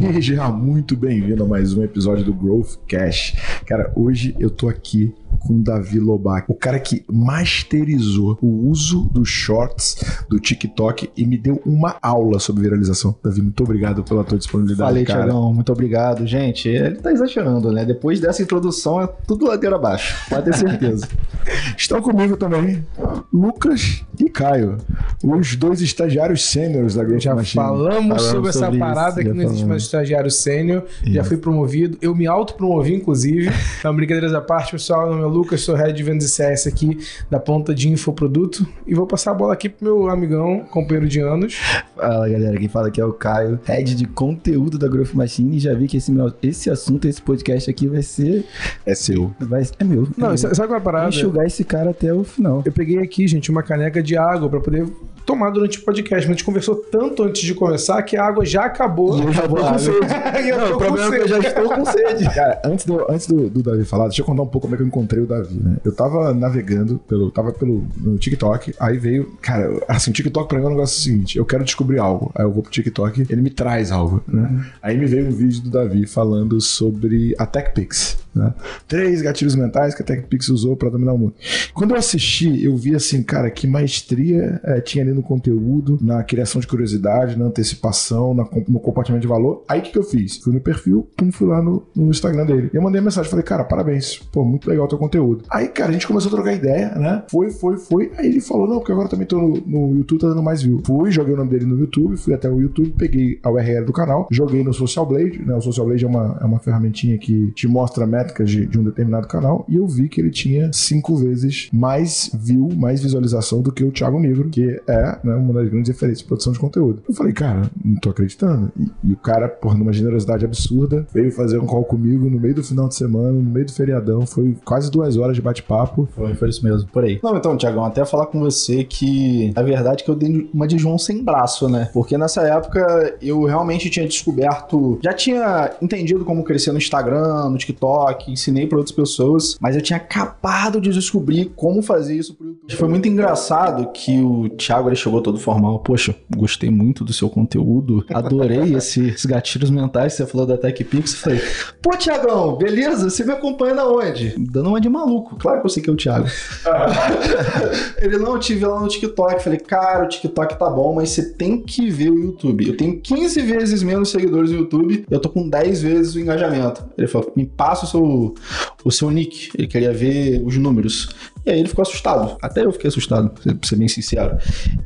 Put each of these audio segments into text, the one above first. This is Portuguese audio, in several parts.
Seja muito bem-vindo a mais um episódio do Growth Cash. Cara, hoje eu tô aqui com o Davi Lobac, o cara que masterizou o uso dos shorts do TikTok e me deu uma aula sobre viralização. Davi, muito obrigado pela tua disponibilidade, Falei, cara. Thiagão, muito obrigado. Gente, ele tá exagerando, né? Depois dessa introdução é tudo ladeira abaixo, pode ter certeza. Estão comigo também Lucas e Caio, os dois estagiários sêniores da Growth Machine. Falamos sobre essa parada que não existe mais estagiário sênior, já fui promovido, eu me autopromovi inclusive. Então, brincadeiras à parte, pessoal, meu nome é Lucas, sou Head de Vendas e CS aqui da ponta de Infoproduto e vou passar a bola aqui pro meu amigão, companheiro de anos. Fala, galera, quem fala aqui é o Caio, Head de conteúdo da Growth Machine, e já vi que esse assunto, esse podcast aqui vai ser... É seu. É meu. Não, sabe qual é a parada? Enxugar esse cara até o final. Eu peguei aqui, gente, uma caneca de água pra poder tomar durante o podcast, mas a gente conversou tanto antes de começar que a água já acabou. E eu já vou com sede. Não, o problema é que eu já estou com sede. Cara, antes do Davi falar, deixa eu contar um pouco como é que eu encontrei o Davi, né? Eu tava navegando no TikTok, aí veio, cara, assim, o TikTok pra mim é um negócio seguinte, eu quero descobrir algo, aí eu vou pro TikTok, ele me traz algo, né? Aí me veio um vídeo do Davi falando sobre a TechPix, né? 3 gatilhos mentais que a TechPix usou pra dominar o mundo. Quando eu assisti, eu vi assim, cara, que maestria tinha ali no conteúdo, na criação de curiosidade, na antecipação, no compartilhamento de valor. Aí o que eu fiz? Fui no perfil, fui lá no Instagram dele. E eu mandei uma mensagem, falei, cara, parabéns, pô, muito legal o teu conteúdo. Aí, cara, a gente começou a trocar ideia, né? Foi. Aí ele falou, não, porque agora também tô no YouTube, tá dando mais view. Fui, joguei o nome dele no YouTube, fui até o YouTube, peguei a URL do canal, joguei no Social Blade, né? O Social Blade é uma ferramentinha que te mostra métricas de um determinado canal, e eu vi que ele tinha 5 vezes mais view, mais visualização do que o Thiago Negro, que é, né, uma das grandes referências de produção de conteúdo. Eu falei, cara, não tô acreditando. E o cara, por numa generosidade absurda, veio fazer um call comigo no meio do final de semana, no meio do feriadão, foi quase 2 horas de bate-papo. Foi isso mesmo, por aí. Não, então, Thiagão, até falar com você que a verdade é que eu dei uma de João sem braço, né? Porque nessa época eu realmente tinha descoberto, já tinha entendido como crescer no Instagram, no TikTok, ensinei para outras pessoas, mas eu tinha acabado de descobrir como fazer isso pro YouTube. Foi muito engraçado que o Thiago, ele chegou todo formal. Poxa, gostei muito do seu conteúdo, adorei esses gatilhos mentais que você falou da TechPix. Eu falei, pô, Thiagão, beleza? Você me acompanha na onde? Dando uma de maluco. Claro que eu sei que é o Thiago. Ele, não, eu tive lá no TikTok. Falei, cara, o TikTok tá bom, mas você tem que ver o YouTube. Eu tenho 15 vezes menos seguidores no YouTube, eu tô com 10 vezes o engajamento. Ele falou, me passa o seu nick. Ele queria ver os números. E aí ele ficou assustado. Até eu fiquei assustado, pra ser bem sincero.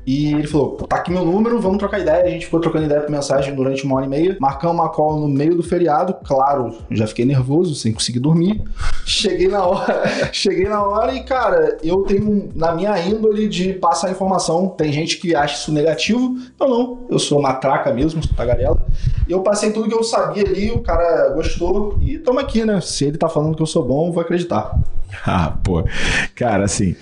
E ele falou, tá aqui meu número, vamos trocar ideia. A gente ficou trocando ideia por mensagem durante 1h30. Marcamos uma call no meio do feriado. Claro, já fiquei nervoso, sem conseguir dormir. Cheguei na hora e, cara, eu tenho na minha índole de passar informação. Tem gente que acha isso negativo. Eu não. Eu sou matraca mesmo, sou tagarela. E eu passei tudo que eu sabia ali, o cara gostou. E tamo aqui, né? Se ele tá falando que eu sou bom, eu vou acreditar. Ah, pô. Cara, assim,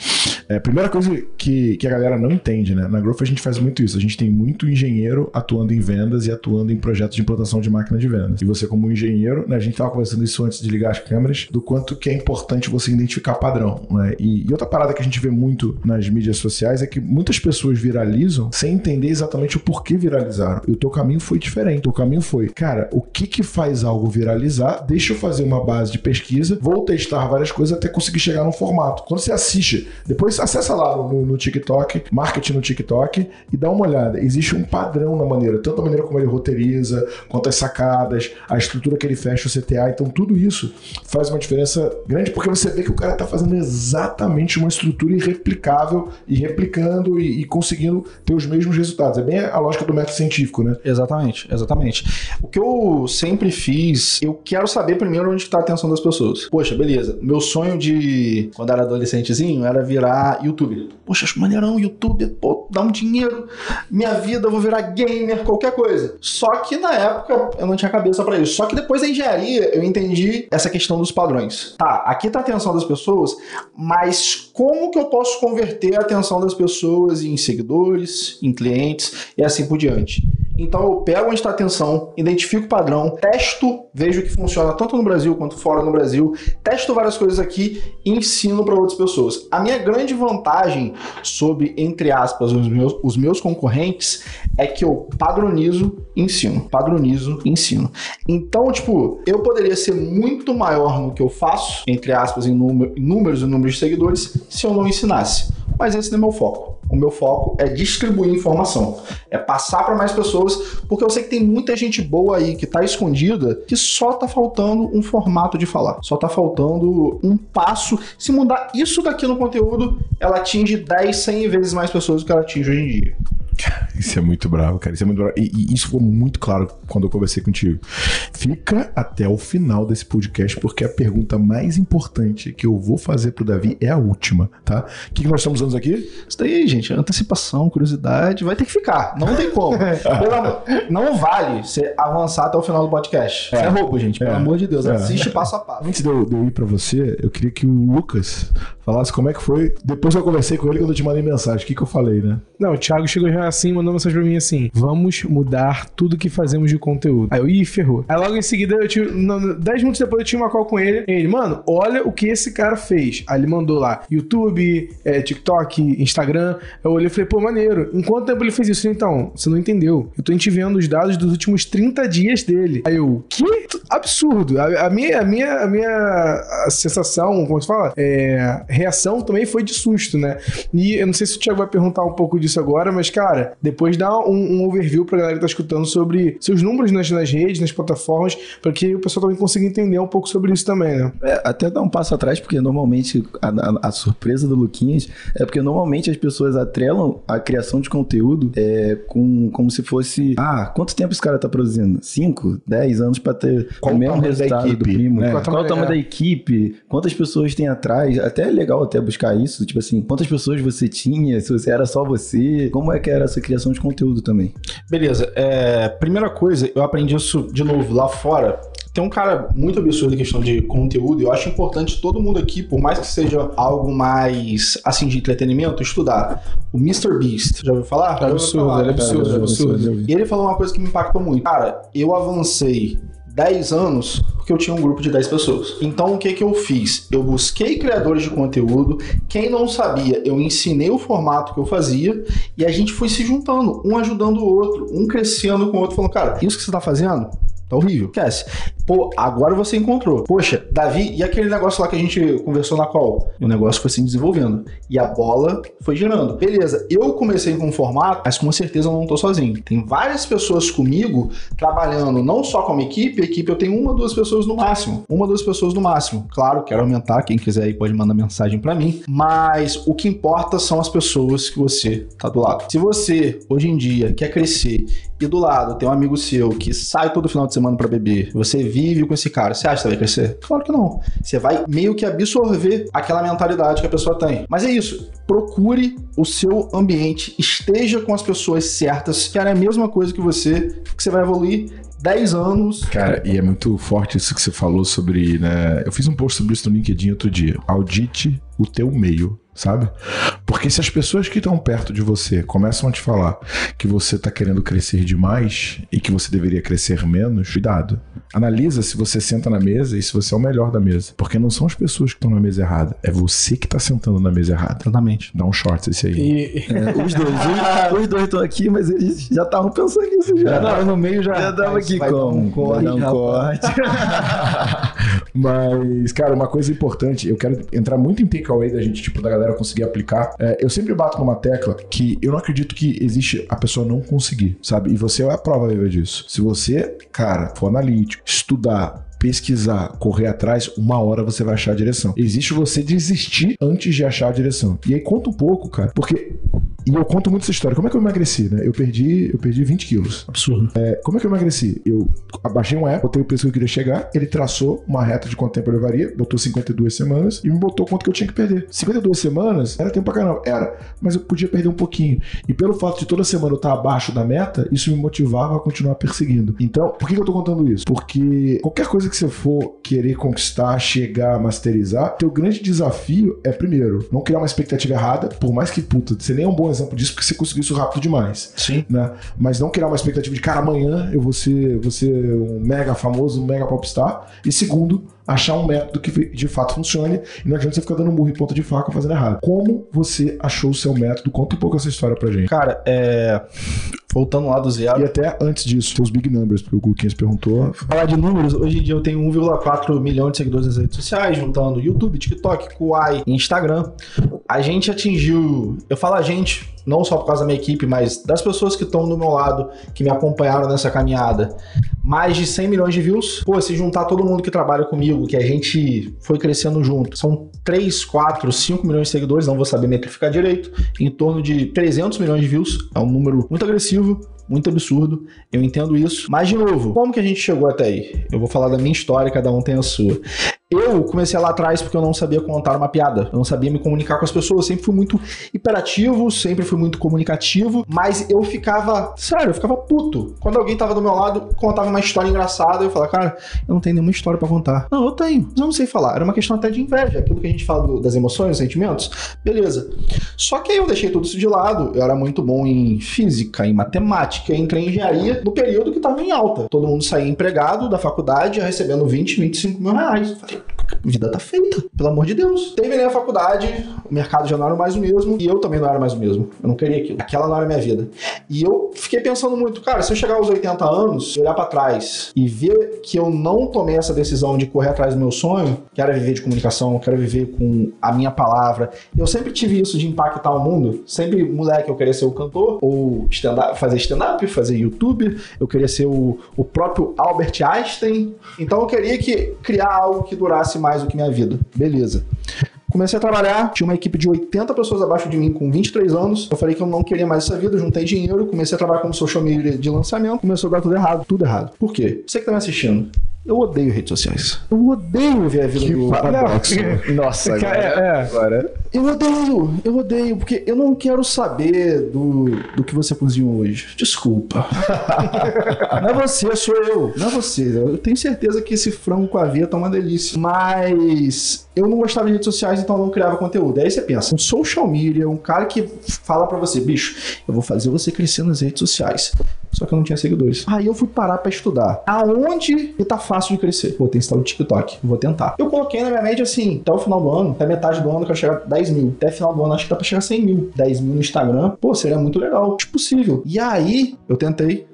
a primeira coisa que a galera não entende, né? Na Growth a gente faz muito isso. A gente tem muito engenheiro atuando em vendas e atuando em projetos de implantação de máquina de vendas. E você, como engenheiro, né? A gente tava conversando isso antes de ligar as câmeras, do quanto que é importante você identificar padrão, né? E outra parada que a gente vê muito nas mídias sociais é que muitas pessoas viralizam sem entender exatamente o porquê viralizaram. E o teu caminho foi diferente. O teu caminho foi, cara, o que faz algo viralizar? Deixa eu fazer uma base de pesquisa, vou testar várias coisas até conseguir chegar num formato. Quando você assiste, depois acessa lá no TikTok, marketing no TikTok, e dá uma olhada. Existe um padrão na maneira, tanto a maneira como ele roteiriza, quanto as sacadas, a estrutura que ele fecha o CTA. Então tudo isso faz uma diferença grande, porque você vê que o cara tá fazendo exatamente uma estrutura irreplicável e replicando e conseguindo ter os mesmos resultados. É bem a lógica do método científico, né? Exatamente. O que eu sempre fiz, eu quero saber primeiro onde está a atenção das pessoas. Poxa, beleza. Meu sonho de, quando era adolescentezinho, era virar youtuber. Poxa, acho maneirão, YouTube, pô, dá um dinheiro, minha vida, eu vou virar gamer, qualquer coisa. Só que na época eu não tinha cabeça pra isso. Só que depois da engenharia eu entendi essa questão dos padrões. Tá, aqui tá a atenção das pessoas, mas como que eu posso converter a atenção das pessoas em seguidores, em clientes e assim por diante? Então eu pego onde está a atenção, identifico o padrão, testo, vejo o que funciona tanto no Brasil quanto fora no Brasil, testo várias coisas aqui e ensino para outras pessoas. A minha grande vantagem sobre, entre aspas, os meus concorrentes é que eu padronizo e ensino. Padronizo e ensino. Então, tipo, eu poderia ser muito maior no que eu faço, entre aspas, em números e números de seguidores, se eu não ensinasse. Mas esse não é meu foco. O meu foco é distribuir informação, é passar para mais pessoas, porque eu sei que tem muita gente boa aí que tá escondida, que só tá faltando um formato de falar, só tá faltando um passo. Se mudar isso daqui no conteúdo, ela atinge 10, 100 vezes mais pessoas do que ela atinge hoje em dia. Isso é muito bravo, cara. Isso é muito bravo. E isso ficou muito claro quando eu conversei contigo. Fica até o final desse podcast, porque a pergunta mais importante que eu vou fazer pro Davi é a última, tá? O que nós estamos usando aqui? Isso daí, gente, antecipação, curiosidade, vai ter que ficar. Não tem como. Não vale você avançar até o final do podcast. É roubo, gente. Pelo amor de Deus. Assiste passo a passo. Antes de eu ir pra você, eu queria que o Lucas falasse como é que foi. Depois que eu conversei com ele, quando eu te mandei mensagem, o que eu falei, né? Não, o Thiago chegou já assim, mandou mensagem pra mim assim: vamos mudar tudo que fazemos de conteúdo. Aí eu, ferrou. Aí logo em seguida, 10 minutos depois eu tinha uma call com ele. Ele, mano, olha o que esse cara fez. Aí ele mandou lá YouTube, TikTok, Instagram. Eu olhei e falei, pô, maneiro. Em quanto tempo ele fez isso? Então, você não entendeu. Eu tô te vendo os dados dos últimos 30 dias dele. Aí eu, que absurdo. A minha sensação, como você fala, reação também foi de susto, né? E eu não sei se o Thiago vai perguntar um pouco disso agora, mas, cara, depois dá um overview pra galera que tá escutando sobre seus números nas redes, nas plataformas, para que o pessoal também consiga entender um pouco sobre isso também, né? Até dar um passo atrás, porque normalmente a surpresa do Luquinhas é porque normalmente as pessoas atrelam a criação de conteúdo como se fosse, quanto tempo esse cara tá produzindo? 5, 10 anos pra ter o mesmo resultado do primo? Né? Qual o tamanho da equipe? Quantas pessoas tem atrás? Até é legal até buscar isso, tipo assim, quantas pessoas você tinha, se você era só você, como é que era essa criação de conteúdo também? Beleza, primeira coisa, eu aprendi isso de novo lá fora. Tem um cara muito absurdo em questão de conteúdo e eu acho importante todo mundo aqui, por mais que seja algo mais, assim, de entretenimento, estudar. O MrBeast, já ouviu falar? É absurdo. E ele falou uma coisa que me impactou muito. Cara, eu avancei 10 anos porque eu tinha um grupo de 10 pessoas. Então, o que eu fiz? Eu busquei criadores de conteúdo. Quem não sabia, eu ensinei o formato que eu fazia e a gente foi se juntando, um ajudando o outro, um crescendo com o outro, falando, cara, isso que você tá fazendo tá horrível. Esquece. Pô, agora você encontrou. Poxa, Davi, e aquele negócio lá que a gente conversou na call? E o negócio foi se desenvolvendo. E a bola foi girando. Beleza, eu comecei com um formato, mas com certeza eu não tô sozinho. Tem várias pessoas comigo trabalhando, não só como equipe eu tenho 1 ou 2 pessoas no máximo. 1 ou 2 pessoas no máximo. Claro, quero aumentar, quem quiser aí pode mandar mensagem pra mim. Mas o que importa são as pessoas que você tá do lado. Se você, hoje em dia, quer crescer e do lado tem um amigo seu que sai todo final de semana pra beber, você vive com esse cara, você acha que você vai crescer? Claro que não. Você vai meio que absorver aquela mentalidade que a pessoa tem. Mas é isso. Procure o seu ambiente, esteja com as pessoas certas, que é a mesma coisa que você vai evoluir 10 anos. Cara, e é muito forte isso que você falou sobre, né? Eu fiz um post sobre isso no LinkedIn outro dia. Audite o teu meio, sabe? Porque se as pessoas que estão perto de você começam a te falar que você tá querendo crescer demais e que você deveria crescer menos, cuidado. Analisa se você senta na mesa e se você é o melhor da mesa. Porque não são as pessoas que estão na mesa errada, é você que tá sentando na mesa errada. Exatamente. Dá um short esse aí. Os dois estão aqui, mas eles já estavam pensando nisso já. Não, no meio já dava aqui como dar um corte. Mas, cara, uma coisa importante, eu quero entrar muito em takeaway da gente, tipo, da galera conseguir aplicar. Eu sempre bato numa tecla que eu não acredito que existe a pessoa não conseguir, sabe? E você é a prova viva disso. Se você, cara, for analítico, estudar, pesquisar, correr atrás, uma hora você vai achar a direção. Existe você desistir antes de achar a direção. E aí conta um pouco, cara, porque... E eu conto muito essa história. Como é que eu emagreci, né? Eu perdi 20 quilos. Absurdo. Como é que eu emagreci? Eu abaixei um app, botei o preço que eu queria chegar, ele traçou uma reta de quanto tempo eu levaria, botou 52 semanas e me botou quanto que eu tinha que perder. 52 semanas era tempo pra caramba. Era, mas eu podia perder um pouquinho. E pelo fato de toda semana eu estar abaixo da meta, isso me motivava a continuar perseguindo. Então, por que eu tô contando isso? Porque qualquer coisa que você for querer conquistar, chegar, masterizar, teu grande desafio é, primeiro, não criar uma expectativa errada, por mais que, puta, você nem é um bom exemplo disso porque você conseguiu isso rápido demais. Sim. Né? Mas não criar uma expectativa de, cara, amanhã eu vou ser um mega famoso, um mega popstar. E segundo, achar um método que de fato funcione e não adianta você ficar dando murro em ponta de faca fazendo errado. Como você achou o seu método? Conta um pouco essa história pra gente. Cara, voltando lá do zero. E até antes disso, tem os big numbers, porque o Luquinhas perguntou. Falar de números, hoje em dia eu tenho 1,4 milhão de seguidores nas redes sociais, juntando YouTube, TikTok, Kuai e Instagram. A gente atingiu, eu falo a gente, não só por causa da minha equipe, mas das pessoas que estão do meu lado, que me acompanharam nessa caminhada, mais de 100 milhões de views. Pô, se juntar todo mundo que trabalha comigo, que a gente foi crescendo junto, são 3, 4, 5 milhões de seguidores, não vou saber metrificar direito, em torno de 300 milhões de views, é um número muito agressivo, muito absurdo, eu entendo isso. Mas, de novo, como que a gente chegou até aí? Eu vou falar da minha história, cada um tem a sua. Eu comecei lá atrás porque eu não sabia contar uma piada, eu não sabia me comunicar com as pessoas, eu sempre fui muito hiperativo, sempre fui muito comunicativo, mas eu ficava, sério, eu ficava puto. Quando alguém tava do meu lado, contava uma história engraçada, eu falava, cara, eu não tenho nenhuma história pra contar. Não, eu tenho, mas eu não sei falar. Era uma questão até de inveja, aquilo que a gente fala das emoções, dos sentimentos, beleza. Só que aí eu deixei tudo isso de lado, eu era muito bom em física, em matemática, entrei em engenharia no período que tava em alta. Todo mundo saía empregado da faculdade, recebendo 20, 25 mil reais. Eu falei, a vida tá feita, pelo amor de Deus. Terminei a faculdade, o mercado já não era mais o mesmo e eu também não era mais o mesmo. Eu não queria aquilo. Aquela não era a minha vida. E eu fiquei pensando muito, cara, se eu chegar aos 80 anos, olhar pra trás e ver que eu não tomei essa decisão de correr atrás do meu sonho, que era viver de comunicação, que era viver com a minha palavra. Eu sempre tive isso de impactar o mundo. Sempre, moleque, eu queria ser o cantor, ou fazer stand-up, fazer YouTube. Eu queria ser o próprio Albert Einstein. Então eu queria criar algo que durasse mais do que minha vida. Beleza. Comecei a trabalhar, tinha uma equipe de 80 pessoas abaixo de mim com 23 anos. Eu falei que eu não queria mais essa vida, juntei dinheiro, comecei a trabalhar como social media de lançamento, começou a dar tudo errado. Por quê? Você que tá me assistindo, eu odeio redes sociais. Eu odeio ver a vida do paradoxo. Nossa, agora. Eu odeio, porque eu não quero saber do que você cozinhou hoje. Desculpa. Não é você, sou eu. Não é você. Eu tenho certeza que esse frango com aveia tá uma delícia. Mas eu não gostava de redes sociais, então eu não criava conteúdo. Aí você pensa, um social media, um cara que fala pra você, bicho, eu vou fazer você crescer nas redes sociais. Só que eu não tinha seguidores. Aí eu fui parar pra estudar. Aonde que tá fácil de crescer? Pô, tem que estar no TikTok. Vou tentar. Eu coloquei na minha média assim, até o final do ano, até metade do ano, eu quero chegar a 10 mil. Até final do ano, acho que dá pra chegar a 100 mil. 10 mil no Instagram. Pô, seria muito legal. Acho possível. E aí, eu tentei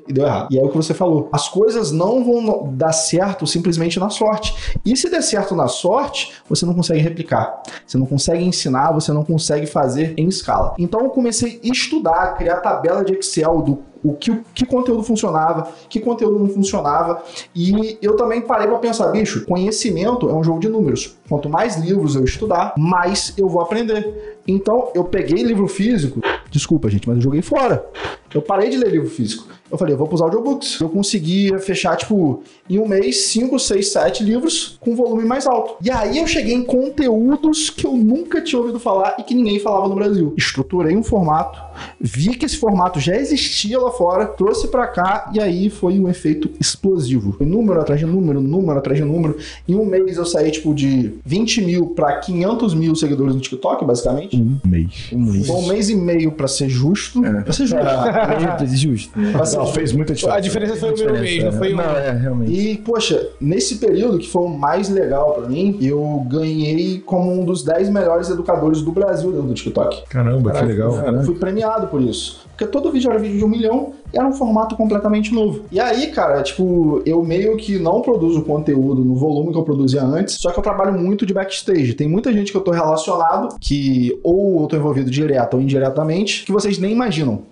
e deu errado. E é o que você falou. As coisas não vão dar certo simplesmente na sorte. E se der certo na sorte, você não consegue replicar. Você não consegue ensinar, você não consegue fazer em escala. Então eu comecei a estudar, criar tabela de Excel do que conteúdo funcionava, que conteúdo não funcionava. E eu também parei pra pensar, bicho, conhecimento é um jogo de números. Quanto mais livros eu estudar, mais eu vou aprender. Então, eu peguei livro físico, desculpa, gente, mas eu joguei fora. Eu parei de ler livro físico. Eu falei, eu vou pros audiobooks. Eu conseguia fechar, em um mês, 5, 6, 7 livros com volume mais alto. E aí eu cheguei em conteúdos que eu nunca tinha ouvido falar e que ninguém falava no Brasil. Estruturei um formato, vi que esse formato já existia lá fora, trouxe pra cá e aí foi um efeito explosivo. Foi número atrás de número, número atrás de número. Em um mês eu saí, de 20 mil pra 500 mil seguidores no TikTok, basicamente. Um mês. Foi um mês e meio pra ser justo. Pra ser justo. Não, fez muita diferença. A diferença foi o meu mês, não foi o meu. Realmente. E, poxa, nesse período que foi o mais legal pra mim, eu ganhei como um dos 10 melhores educadores do Brasil dentro do TikTok. Caramba, que legal. Eu fui premiado por isso. Porque todo vídeo era vídeo de 1 milhão e era um formato completamente novo. E aí, cara, eu meio que não produzo conteúdo no volume que eu produzia antes, só que eu trabalho muito de backstage. Tem muita gente que eu tô relacionado, que ou eu tô envolvido direto ou indiretamente, que vocês nem imaginam.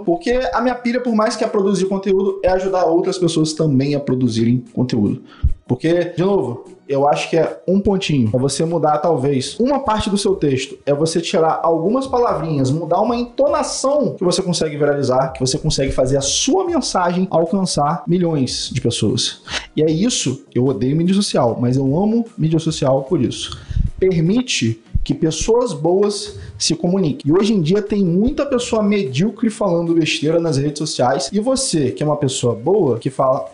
Porque a minha pilha, por mais que é produzir conteúdo, é ajudar outras pessoas também a produzirem conteúdo. Porque, de novo, eu acho que é um pontinho. É você mudar, talvez, uma parte do seu texto. É você tirar algumas palavrinhas, mudar uma entonação que você consegue viralizar, que você consegue fazer a sua mensagem alcançar milhões de pessoas. E é isso. Eu odeio mídia social, mas eu amo mídia social por isso. Permite que pessoas boas se comuniquem. E hoje em dia tem muita pessoa medíocre falando besteira nas redes sociais. E você, que é uma pessoa boa, que fala,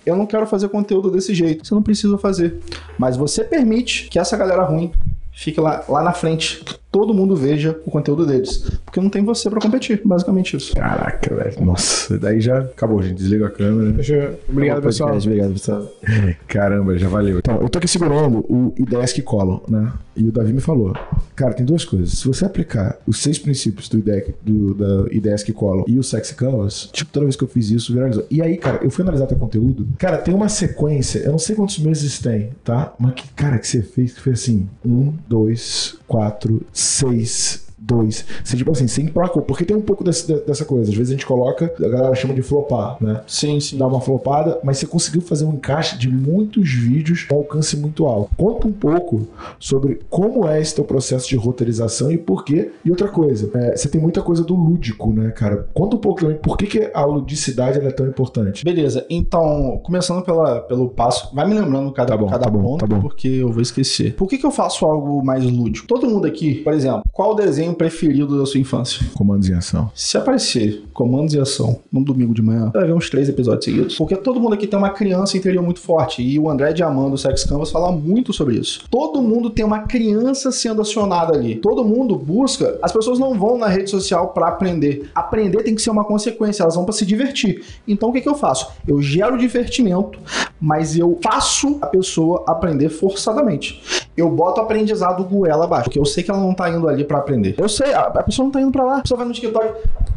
eu não quero fazer conteúdo desse jeito. Você não precisa fazer. Mas você permite que essa galera ruim fique lá na frente todo mundo veja o conteúdo deles. Porque não tem você pra competir, basicamente isso. Caraca, velho. Nossa, daí já acabou, gente. Desliga a câmera. Obrigado, pessoal. Obrigado, pessoal. Caramba, já valeu. Então, eu tô aqui segurando o Ideias que Colam, né? E o Davi me falou, cara, tem duas coisas. Se você aplicar os 6 princípios da Ideias que Colam e o Sexy Canvas, tipo, toda vez que eu fiz isso, viralizou. E aí, cara, eu fui analisar teu conteúdo. Cara, tem uma sequência, eu não sei quantos meses tem, tá? Mas que, cara, que você fez, que foi assim, 1, 2, 4, 6... 2. Você, tipo assim, você emplacou. Porque tem um pouco dessa coisa. Às vezes a gente coloca, a galera chama de flopar, né? Sim, sim. Dá uma flopada, mas você conseguiu fazer um encaixe de muitos vídeos com alcance muito alto. Conta um pouco sobre como é esse teu processo de roteirização e por quê. E outra coisa, você tem muita coisa do lúdico, né, cara? Conta um pouco também por que a ludicidade ela é tão importante. Beleza, então, começando pelo passo, vai me lembrando cada ponto, porque eu vou esquecer. Por que eu faço algo mais lúdico? Todo mundo aqui, por exemplo, qual o desenho preferido da sua infância? Comandos em Ação. Se aparecer Comandos em Ação num domingo de manhã, você vai ver uns 3 episódios seguidos. Porque todo mundo aqui tem uma criança interior muito forte. E o André Diamant do Sex Canvas fala muito sobre isso. Todo mundo tem uma criança sendo acionada ali. Todo mundo busca. As pessoas não vão na rede social pra aprender. Aprender tem que ser uma consequência. Elas vão pra se divertir. Então o que eu faço? Eu gero divertimento, mas eu faço a pessoa aprender forçadamente. Eu boto o aprendizado goela abaixo. Porque eu sei que ela não tá indo ali pra aprender. Eu sei, a pessoa não tá indo pra lá. A pessoa vai no TikTok.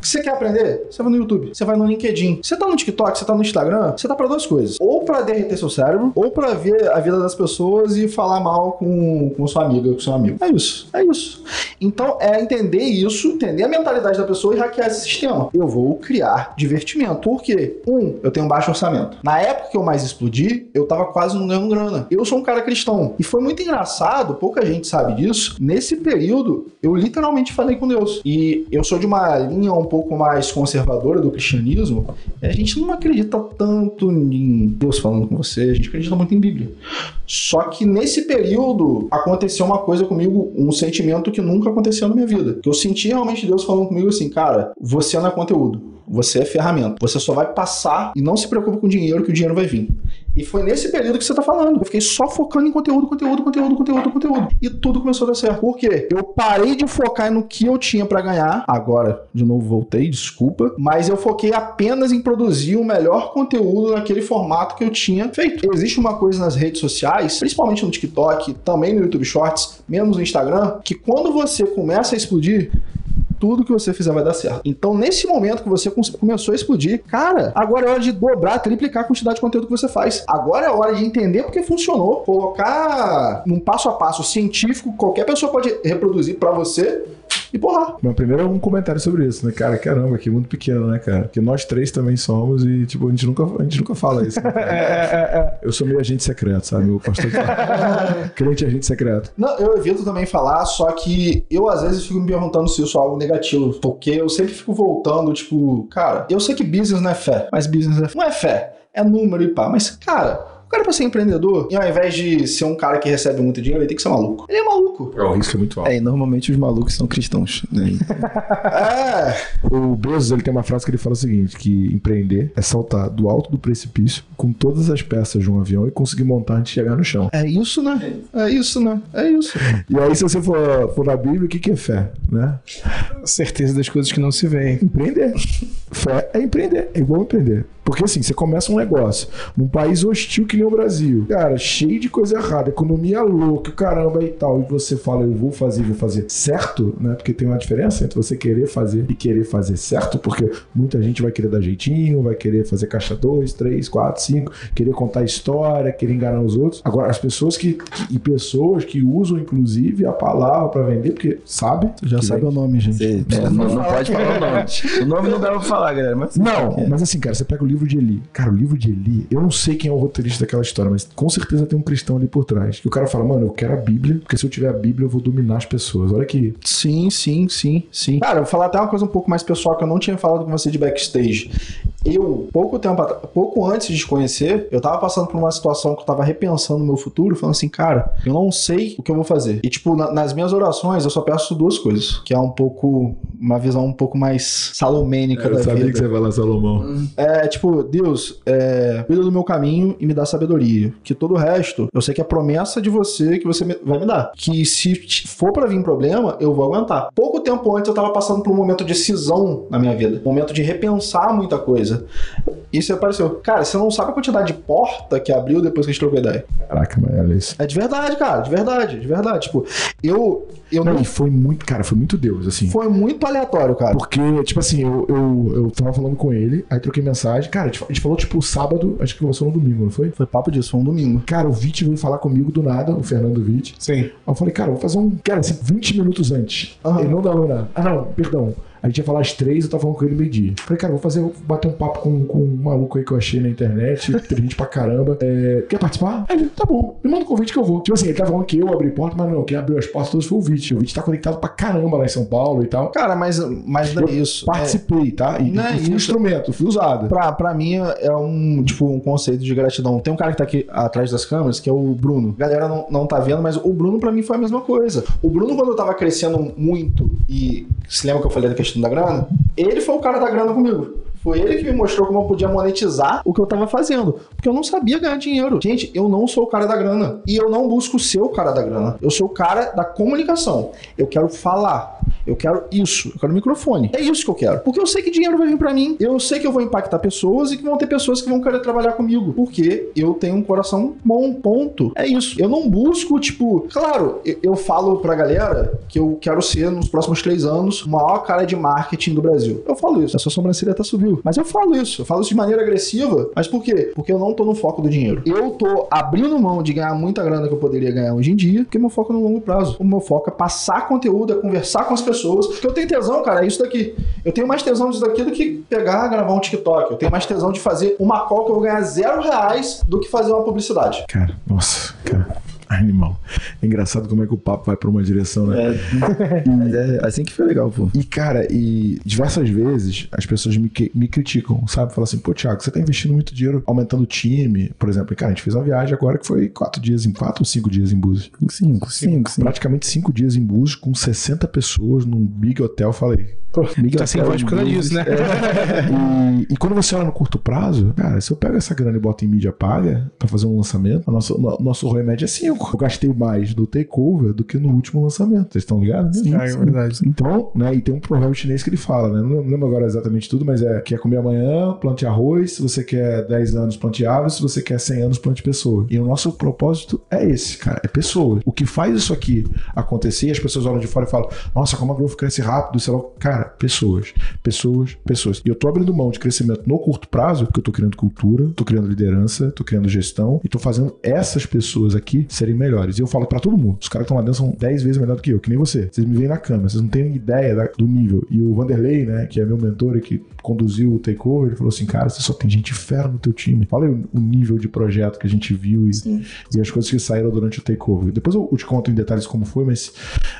Você quer aprender? Você vai no YouTube. Você vai no LinkedIn. Você tá no TikTok, você tá no Instagram, você tá pra 2 coisas. Ou pra derreter seu cérebro, ou pra ver a vida das pessoas e falar mal com sua amiga, com seu amigo. É isso. É isso. Então, é entender isso, entender a mentalidade da pessoa e hackear esse sistema. Eu vou criar divertimento. Por quê? Eu tenho um baixo orçamento. Na época que eu mais explodi, eu tava quase não ganhando grana. Eu sou um cara cristão. E foi muito engraçado, pouca gente sabe disso. Nesse período, eu literalmente falei com Deus. E eu sou de uma linha um pouco mais conservadora do cristianismo. A gente não acredita tanto em Deus falando com você, a gente acredita muito em Bíblia. Só que nesse período aconteceu uma coisa comigo, um sentimento que nunca aconteceu na minha vida. Que eu senti realmente Deus falando comigo assim, cara, você não é conteúdo, você é ferramenta. Você só vai passar e não se preocupe com o dinheiro, que o dinheiro vai vir. E foi nesse período que você tá falando. Eu fiquei só focando em conteúdo. E tudo começou a dar certo. Por quê? Eu parei de focar no que eu tinha pra ganhar. Agora, de novo, voltei, desculpa. Mas eu foquei apenas em produzir o melhor conteúdo naquele formato que eu tinha feito. Existe uma coisa nas redes sociais, principalmente no TikTok, também no YouTube Shorts, menos no Instagram, que quando você começa a explodir, tudo que você fizer vai dar certo. Então, nesse momento que você começou a explodir, cara, agora é hora de dobrar, triplicar a quantidade de conteúdo que você faz. Agora é hora de entender porque funcionou, colocar num passo a passo científico, qualquer pessoa pode reproduzir pra você e porra. Meu primeiro é um comentário sobre isso, né, cara? Caramba, que mundo pequeno, né, cara? Porque nós 3 também somos e, tipo, a gente nunca fala isso. Né, eu sou meio agente secreto, sabe? O pastor fala. Crente agente secreto. Não, eu evito também falar, só que eu às vezes fico me perguntando se isso é algo negativo, porque eu sempre fico voltando, tipo, cara, eu sei que business não é fé, mas business não é fé, é número e pá, mas, cara, o cara pra ser empreendedor, e ao invés de ser um cara que recebe muito dinheiro, ele tem que ser maluco. Ele é maluco. O risco é muito alto. E normalmente os malucos são cristãos, né? O Bezos, ele tem uma frase que ele fala o seguinte, que empreender é saltar do alto do precipício com todas as peças de um avião e conseguir montar antes de chegar no chão. É isso, né? É isso, né? É isso. E aí, se você for na Bíblia, o que é fé, né? Certeza das coisas que não se veem. Empreender. Fé é empreender, é igual empreender. Porque assim, você começa um negócio num país hostil que nem o Brasil, cara, cheio de coisa errada, economia louca, caramba e tal, e você fala, eu vou fazer certo, né? Porque tem uma diferença entre você querer fazer e querer fazer certo, porque muita gente vai querer dar jeitinho, vai querer fazer caixa 2, 3, 4, 5, querer contar história, querer enganar os outros. Agora, as pessoas que usam, inclusive, a palavra pra vender, porque sabe... Você já sabe o nome, gente. Não pode falar o nome. O nome não dá pra falar, galera. Mas mas assim, cara, você pega o livro de Eli. Cara, o livro de Eli, eu não sei quem é o roteirista daquela história, mas com certeza tem um cristão ali por trás. Que o cara fala, mano, eu quero a Bíblia, porque se eu tiver a Bíblia, eu vou dominar as pessoas. Olha aqui. Sim. Cara, eu vou falar até uma coisa um pouco mais pessoal que eu não tinha falado com você de backstage. pouco antes de te conhecer, eu tava passando por uma situação que eu tava repensando o meu futuro, falando assim, cara, eu não sei o que eu vou fazer. E tipo, nas minhas orações, eu só peço duas coisas, que é uma visão um pouco mais salomênica da vida. Eu sabia que você ia falar Salomão. Tipo, Deus, cuida do meu caminho e me dá sabedoria. Que todo o resto, eu sei que é promessa de você que você vai me dar. Que se for pra vir problema, eu vou aguentar. Pouco tempo antes, eu tava passando por um momento de cisão na minha vida. Um momento de repensar muita coisa. Isso apareceu. Cara, você não sabe a quantidade de porta que abriu depois que a gente trocou ideia. Caraca, mano, olha isso. É de verdade, cara. De verdade. Tipo, eu não... Foi muito, cara, foi muito Deus, assim. Foi muito aleatório, cara. Porque, tipo assim, eu tava falando com ele, aí troquei mensagem. Cara, a gente falou, tipo, sábado, acho que começou no domingo, não foi? Foi papo disso, foi um domingo. Cara, o Vitt veio falar comigo do nada, o Fernando Vitt. Sim. Aí eu falei, cara, vou fazer cara, assim, 20 minutos antes. Ele não dava nada. Não, perdão. A gente ia falar às 3, eu tava falando com ele meio-dia. Falei, cara, vou bater um papo com um maluco aí que eu achei na internet, tem gente pra caramba. Quer participar? Aí ele, tá bom, me manda um convite que eu vou. Tipo assim, ele tava falando que eu abri porta, mas não, quem abriu as portas todas foi o Vitt. O Vitt tá conectado pra caramba lá em São Paulo e tal. Cara, mas não é isso. Participei, tá? E fui um instrumento, fui usado. Pra mim é um conceito de gratidão. Tem um cara que tá aqui atrás das câmeras, que é o Bruno. A galera não tá vendo, mas o Bruno pra mim foi a mesma coisa. O Bruno, quando eu tava crescendo muito, e se lembra que eu falei da questão da grana? Ele foi o cara da grana comigo. Foi ele que me mostrou como eu podia monetizar o que eu tava fazendo. Porque eu não sabia ganhar dinheiro. Gente, eu não sou o cara da grana. E eu não busco ser o cara da grana. Eu sou o cara da comunicação. Eu quero falar. Eu quero isso. Eu quero microfone. É isso que eu quero. Porque eu sei que dinheiro vai vir pra mim. Eu sei que eu vou impactar pessoas e que vão ter pessoas que vão querer trabalhar comigo. Porque eu tenho um coração bom, ponto. É isso. Eu não busco, tipo... Claro, eu falo pra galera que eu quero ser, nos próximos 3 anos, o maior cara de marketing do Brasil. Eu falo isso. A sua sobrancelha tá subindo. Mas eu falo isso de maneira agressiva. Mas por quê? Porque eu não tô no foco do dinheiro. Eu tô abrindo mão de ganhar muita grana que eu poderia ganhar hoje em dia, porque meu foco é no longo prazo. O meu foco é passar conteúdo, é conversar com as pessoas. Porque eu tenho tesão, cara, é isso daqui. Eu tenho mais tesão disso daqui do que gravar um TikTok. Eu tenho mais tesão de fazer uma call que eu vou ganhar R$0 do que fazer uma publicidade. Cara, nossa, cara. Animal. É engraçado como é que o papo vai pra uma direção, né? Mas é assim que foi legal, pô. E, cara, diversas vezes as pessoas me criticam, sabe? Falam assim, pô, Thiago, você tá investindo muito dinheiro aumentando o time. Por exemplo, cara, a gente fez uma viagem agora que foi 4 ou 5 dias em Búzios. 5. Praticamente 5 dias em Búzios com 60 pessoas num big hotel. Falei, pô, tá sem voz por causa disso, né? E quando você olha no curto prazo, cara, se eu pego essa grana e boto em mídia paga pra fazer um lançamento, nosso ROI médio é 5. Eu gastei mais no takeover do que no último lançamento. Vocês estão ligados? Sim, é verdade. Então, né, e tem um provérbio chinês que ele fala, né? Não lembro agora exatamente tudo, mas quer comer amanhã, plante arroz. Se você quer 10 anos, plante árvores. Se você quer 100 anos, plante pessoas. E o nosso propósito é esse, cara, é pessoas. O que faz isso aqui acontecer, as pessoas olham de fora e falam, nossa, como a Growth cresce rápido, sei lá. Cara, pessoas. E eu tô abrindo mão de crescimento no curto prazo, porque eu tô criando cultura, tô criando liderança, tô criando gestão e tô fazendo essas pessoas aqui serem melhores. E eu falo pra todo mundo, os caras que estão lá dentro são 10 vezes melhor do que eu, que nem você. Vocês me veem na câmera, vocês não têm ideia do nível. E o Vanderlei, né, que é meu mentor e que conduziu o takeover, ele falou assim, cara, você só tem gente fera no teu time. Fala aí o nível de projeto que a gente viu e as coisas que saíram durante o takeover. Depois eu te conto em detalhes como foi, mas...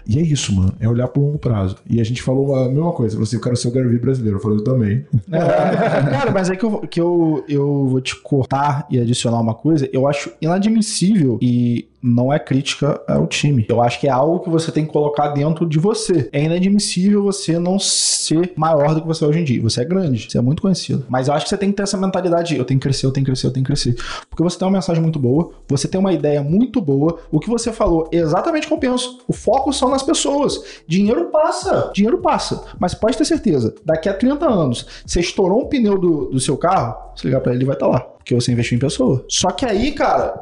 E é isso, mano, é olhar pro longo prazo. E a gente falou a mesma coisa, falou assim, eu quero ser o Gary Vee brasileiro. Eu falei, eu também. Cara, mas é que eu vou te cortar e adicionar uma coisa. Eu acho inadmissível e não é crítica ao time. Eu acho que é algo que você tem que colocar dentro de você. É inadmissível você não ser maior do que você é hoje em dia. Você é grande, você é muito conhecido. Mas eu acho que você tem que ter essa mentalidade de eu tenho que crescer, eu tenho que crescer, eu tenho que crescer. Porque você tem uma mensagem muito boa, você tem uma ideia muito boa. O que você falou é exatamente o que eu penso. O foco são nas pessoas. Dinheiro passa. Mas pode ter certeza, daqui a 30 anos, você estourou um pneu do seu carro, se ligar pra ele vai estar lá. Porque você investiu em pessoa. Só que aí, cara...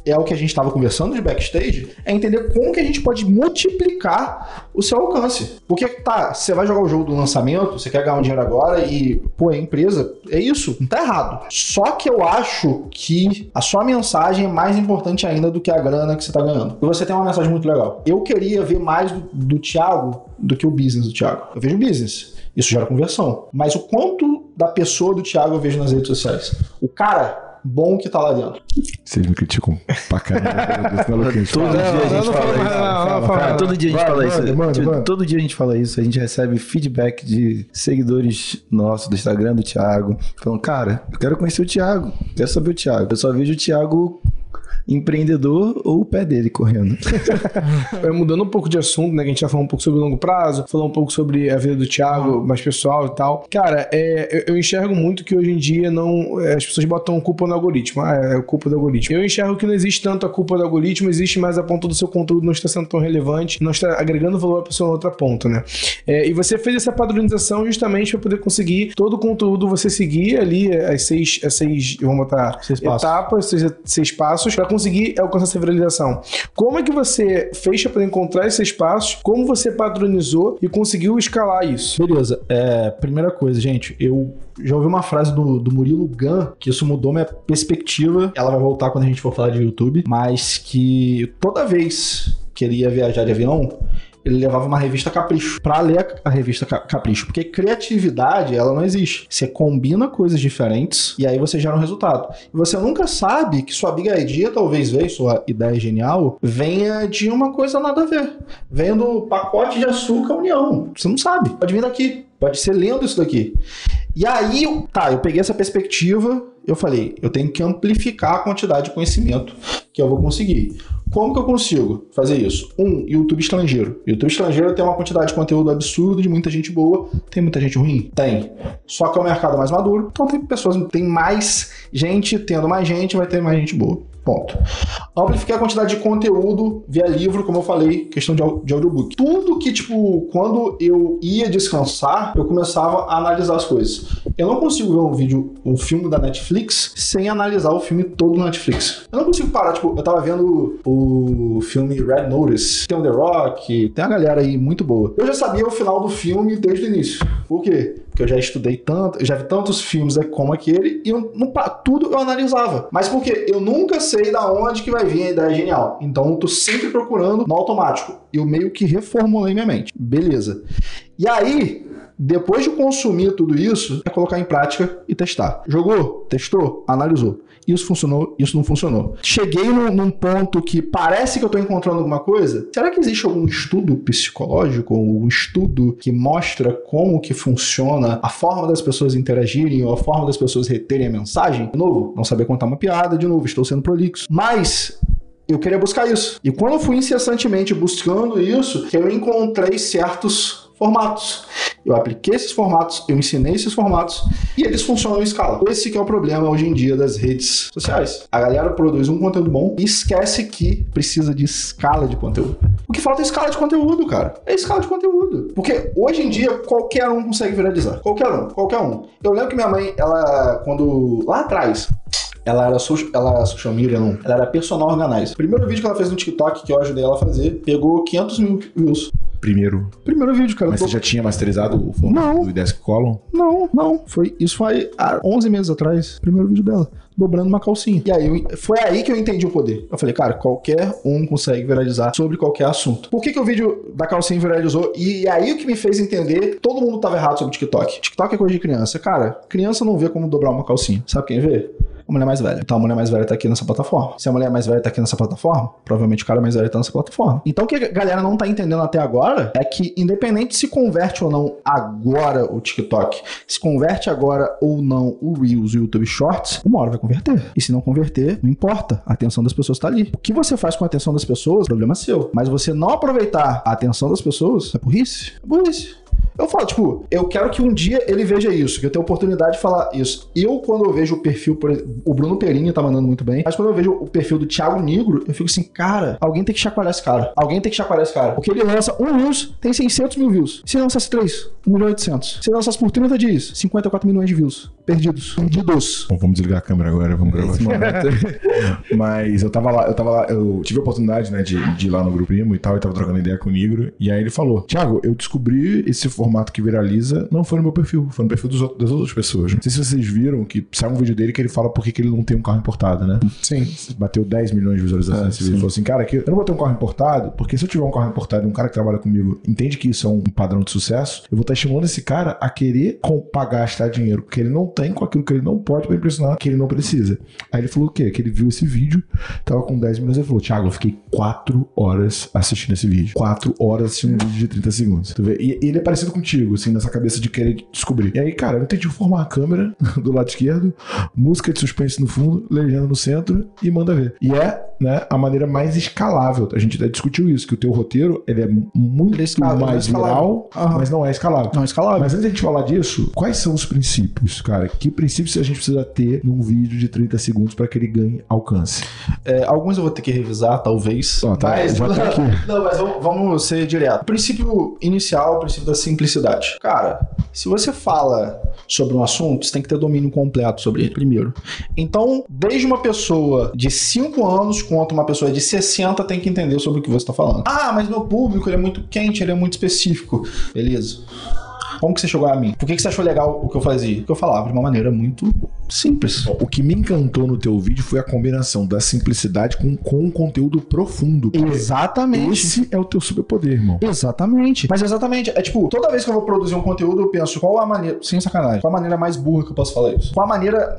é o que a gente estava conversando de backstage, é entender como que a gente pode multiplicar o seu alcance. Porque, tá, você vai jogar o jogo do lançamento, você quer ganhar um dinheiro agora e, pô, é empresa, é isso, não tá errado. Só que eu acho que a sua mensagem é mais importante ainda do que a grana que você tá ganhando. E você tem uma mensagem muito legal. Eu queria ver mais do Thiago do que o business do Thiago. Eu vejo o business. Isso gera conversão. Mas o quanto da pessoa do Thiago eu vejo nas redes sociais? O cara bom que tá lá dentro. Vocês me criticam pra caramba. Todo dia a gente fala isso. Todo dia a gente fala isso. Todo dia a gente fala isso. A gente recebe feedback de seguidores nossos do Instagram do Thiago. Falando, cara, eu quero conhecer o Thiago. Quero saber o Thiago. Eu só vejo o Thiago empreendedor ou o pé dele correndo. Mudando um pouco de assunto, né? Que a gente já falou um pouco sobre o longo prazo, falou um pouco sobre a vida do Thiago, mais pessoal e tal. Cara, eu enxergo muito que hoje em dia as pessoas botam culpa no algoritmo. É culpa do algoritmo. Eu enxergo que não existe tanto a culpa do algoritmo, existe mais a ponta do seu conteúdo não está sendo tão relevante, não está agregando valor à pessoa na outra ponta, né? E você fez essa padronização justamente para poder conseguir todo o conteúdo você seguir ali as seis vamos botar, etapas, seis passos, para conseguir alcançar essa viralização. Como é que você fez para encontrar esses passos? Como você padronizou e conseguiu escalar isso? Beleza. Primeira coisa, gente, eu já ouvi uma frase do Murilo Gun, que isso mudou minha perspectiva. Ela vai voltar quando a gente for falar de YouTube, mas que toda vez que ele ia viajar de avião, ele levava uma revista Capricho pra ler a revista Capricho, porque criatividade, ela não existe. Você combina coisas diferentes e aí você gera um resultado. E você nunca sabe que sua big idea, talvez veio, sua ideia genial, venha de uma coisa nada a ver. Venha do pacote de açúcar União. Você não sabe. Pode vir daqui. Pode ser lendo isso daqui. E aí, eu peguei essa perspectiva, eu falei, eu tenho que amplificar a quantidade de conhecimento que eu vou conseguir. Como que eu consigo fazer isso? YouTube estrangeiro. YouTube estrangeiro tem uma quantidade de conteúdo absurdo, de muita gente boa. Tem muita gente ruim? Tem. Só que é um mercado mais maduro, então tem mais gente, tendo mais gente, vai ter mais gente boa. Ponto. Amplificar a quantidade de conteúdo via livro, como eu falei, questão de audiobook. Tudo que, quando eu ia descansar, eu começava a analisar as coisas. Eu não consigo ver um filme da Netflix sem analisar o filme todo do Netflix. Eu não consigo parar, eu tava vendo o filme Red Notice, tem o The Rock, tem a galera aí muito boa. Eu já sabia o final do filme desde o início. Por quê? Porque eu já estudei tanto, eu já vi tantos filmes como aquele, e tudo eu analisava. Mas por quê? Eu nunca sei da onde que vai vir a ideia genial. Então eu tô sempre procurando no automático. Eu meio que reformulei minha mente. Beleza. E aí, depois de consumir tudo isso, é colocar em prática e testar. Jogou? Testou? Analisou. Isso funcionou, isso não funcionou. Cheguei num ponto que parece que eu tô encontrando alguma coisa. Será que existe algum estudo psicológico, um estudo que mostra como que funciona a forma das pessoas interagirem ou a forma das pessoas reterem a mensagem? De novo, não saber contar uma piada, de novo, estou sendo prolixo. Mas eu queria buscar isso. E quando eu fui incessantemente buscando isso, eu encontrei certos formatos. Eu apliquei esses formatos, eu ensinei esses formatos e eles funcionam em escala. Esse que é o problema hoje em dia das redes sociais. A galera produz um conteúdo bom e esquece que precisa de escala de conteúdo. O que falta é escala de conteúdo, cara. É escala de conteúdo. Porque hoje em dia qualquer um consegue viralizar. Qualquer um. Eu lembro que minha mãe, lá atrás, ela era social media, não. Ela era personal organizer. O primeiro vídeo que ela fez no TikTok, que eu ajudei ela a fazer, pegou 500 mil views. Primeiro vídeo, cara. Mas você já tinha masterizado o formato do Desk Column? Não. Isso foi há 11 meses atrás. Primeiro vídeo dela. Dobrando uma calcinha. E aí, foi aí que eu entendi o poder. Eu falei, cara, qualquer um consegue viralizar sobre qualquer assunto. Por que o vídeo da calcinha viralizou? E aí o que me fez entender, todo mundo tava errado sobre o TikTok. TikTok é coisa de criança. Cara, criança não vê como dobrar uma calcinha. Sabe quem vê? A mulher mais velha. Então a mulher mais velha tá aqui nessa plataforma. Se a mulher mais velha tá aqui nessa plataforma, provavelmente o cara mais velho tá nessa plataforma. Então o que a galera não tá entendendo até agora é que, independente se converte ou não agora o TikTok, se converte agora ou não o Reels e o YouTube Shorts, uma hora vai converter. E se não converter, não importa. A atenção das pessoas tá ali. O que você faz com a atenção das pessoas, problema seu. Mas você não aproveitar a atenção das pessoas, é burrice. É burrice. Eu falo, eu quero que um dia ele veja isso, que eu tenha oportunidade de falar isso. Quando eu vejo o perfil, por exemplo, o Bruno Perini tá mandando muito bem, mas quando eu vejo o perfil do Thiago Nigro, eu fico assim, cara, alguém tem que chacoalhar esse cara. Porque ele lança um Reels, tem 600 mil views. Se lançasse 3, 1.800.000. Se lançasse por 30 dias, 54 milhões de views. Perdidos. Bom, vamos desligar a câmera agora, vamos gravar. Mas eu tava lá, eu tive a oportunidade, né, de ir lá no Grupo Primo e tal, e tava trocando ideia com o Nigro, e aí ele falou, Thiago, eu descobri esse formato formato que viraliza não foi no meu perfil, foi no perfil das outras pessoas. Não sei se vocês viram que saiu um vídeo dele que ele fala por que ele não tem um carro importado, né? Sim. Bateu 10 milhões de visualizações nesse vídeo. Ele falou assim, cara, eu não vou ter um carro importado, porque se eu tiver um carro importado e um cara que trabalha comigo entende que isso é um padrão de sucesso, eu vou estar estimulando esse cara a querer gastar dinheiro que ele não tem com aquilo que ele não pode pra impressionar que ele não precisa. Aí ele falou o quê? Que ele viu esse vídeo, tava com 10 milhões, ele falou, Thiago, eu fiquei 4 horas assistindo esse vídeo. 4 horas assistindo um vídeo de 30 segundos. Tu vê? E ele é parecido contigo, assim, nessa cabeça de querer descobrir. E aí, cara, eu tentei formar a câmera do lado esquerdo, música de suspense no fundo, legenda no centro e manda ver. E é, né, a maneira mais escalável. A gente até discutiu isso, que o teu roteiro, ele é muito mais viral, mas não é escalável. Não é escalável. Mas antes de a gente falar disso, quais são os princípios, cara? Que princípios a gente precisa ter num vídeo de 30 segundos para que ele ganhe alcance? Alguns eu vou ter que revisar, talvez. Mas vamos ser direto. O princípio inicial, o princípio da simplicidade. Cara, se você fala sobre um assunto, você tem que ter domínio completo sobre ele, primeiro. Então, desde uma pessoa de 5 anos quanto uma pessoa de 60 tem que entender sobre o que você está falando. Ah, mas meu público ele é muito quente, ele é muito específico. Beleza. Como que você chegou a mim? Por que você achou legal o que eu fazia? Porque eu falava de uma maneira muito simples. O que me encantou no teu vídeo foi a combinação da simplicidade com um conteúdo profundo. Exatamente. Esse é o teu superpoder, irmão. Exatamente. Mas exatamente, é tipo, toda vez que eu vou produzir um conteúdo, eu penso, qual a maneira, sem sacanagem, qual a maneira mais burra que eu posso falar isso? Qual a maneira,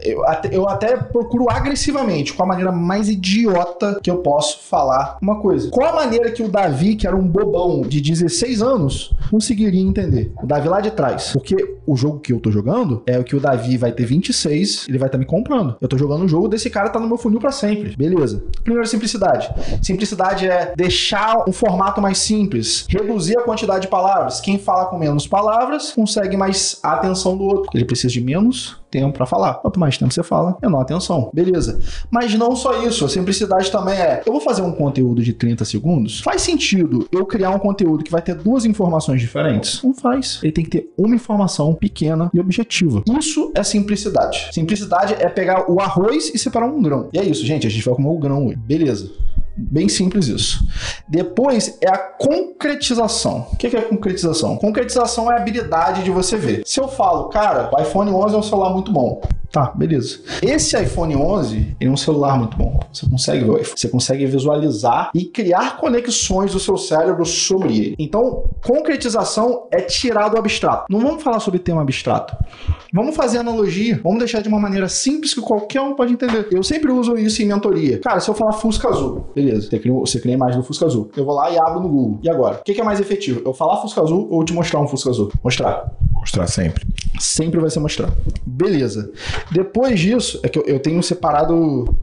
eu até procuro agressivamente, qual a maneira mais idiota que eu posso falar uma coisa. Qual a maneira que o Davi, que era um bobão de 16 anos, conseguiria entender? O Davi lá de trás. Porque o jogo que eu tô jogando é o que o Davi vai ter 26, ele vai estar me comprando. Eu tô jogando um jogo desse cara tá no meu funil pra sempre. Beleza. Primeiro, simplicidade. Simplicidade é deixar um formato mais simples, reduzir a quantidade de palavras. Quem fala com menos palavras consegue mais a atenção do outro. Ele precisa de menos tempo pra falar. Quanto mais tempo você fala, menor atenção. Beleza. Mas não só isso. A simplicidade também eu vou fazer um conteúdo de 30 segundos? Faz sentido eu criar um conteúdo que vai ter 2 informações diferentes? Não faz. Ele tem que ter uma informação pequena e objetiva. Isso é simplicidade. Simplicidade é pegar o arroz e separar um grão. E é isso, gente. A gente vai comer o grão hoje. Beleza. Bem simples isso. Depois é a concretização. O que é a concretização? Concretização é a habilidade de você ver. Se eu falo, cara, o iPhone 11 é um celular muito bom. Tá, beleza. Esse iPhone 11 é um celular muito bom. Você consegue ver o iPhone. Você consegue visualizar e criar conexões do seu cérebro sobre ele. Então, concretização é tirar do abstrato. Não vamos falar sobre tema abstrato. Vamos fazer analogia. Vamos deixar de uma maneira simples que qualquer um pode entender. Eu sempre uso isso em mentoria. Cara, se eu falar Fusca Azul, beleza. Você cria a imagem do Fusca Azul. Eu vou lá e abro no Google. E agora? O que é mais efetivo? Eu falar Fusca Azul ou te mostrar um Fusca Azul? Mostrar. Mostrar sempre. Sempre vai ser mostrar. Beleza. Depois disso, é que eu tenho separado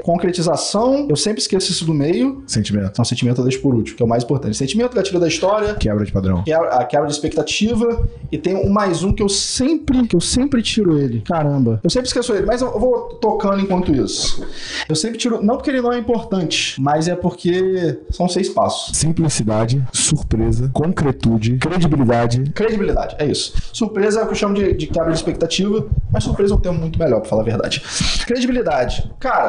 concretização, eu sempre esqueço isso do meio. Sentimento. Não, sentimento eu deixo por último, que é o mais importante. Sentimento, gatilho da história. Quebra de padrão. A quebra de expectativa. E tem um mais um que eu sempre tiro ele. Caramba. Eu sempre esqueço ele, mas eu vou tocando enquanto isso. Eu sempre tiro, não porque ele não é importante, mas é porque são 6 passos. Simplicidade, surpresa, concretude, credibilidade. Credibilidade, é isso. Surpresa é o que eu chamo de quebra de expectativa, mas surpresa é um termo muito melhor, pra falar a verdade. Credibilidade. Cara,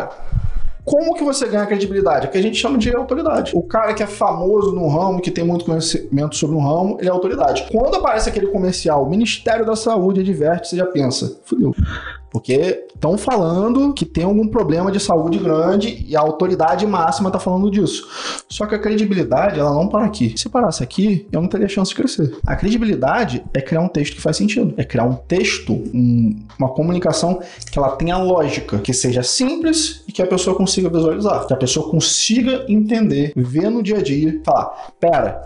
como que você ganha credibilidade? É o que a gente chama de autoridade. O cara que é famoso no ramo, que tem muito conhecimento sobre um ramo, ele é autoridade. Quando aparece aquele comercial, o Ministério da Saúde adverte, você já pensa, fudeu. Porque estão falando que tem algum problema de saúde grande e a autoridade máxima está falando disso. Só que a credibilidade, ela não para aqui. Se parasse aqui, eu não teria chance de crescer. A credibilidade é criar um texto que faz sentido. É criar um texto, uma comunicação que ela tenha lógica, que seja simples e que a pessoa consiga visualizar. Que a pessoa consiga entender, ver no dia a dia, falar, pera,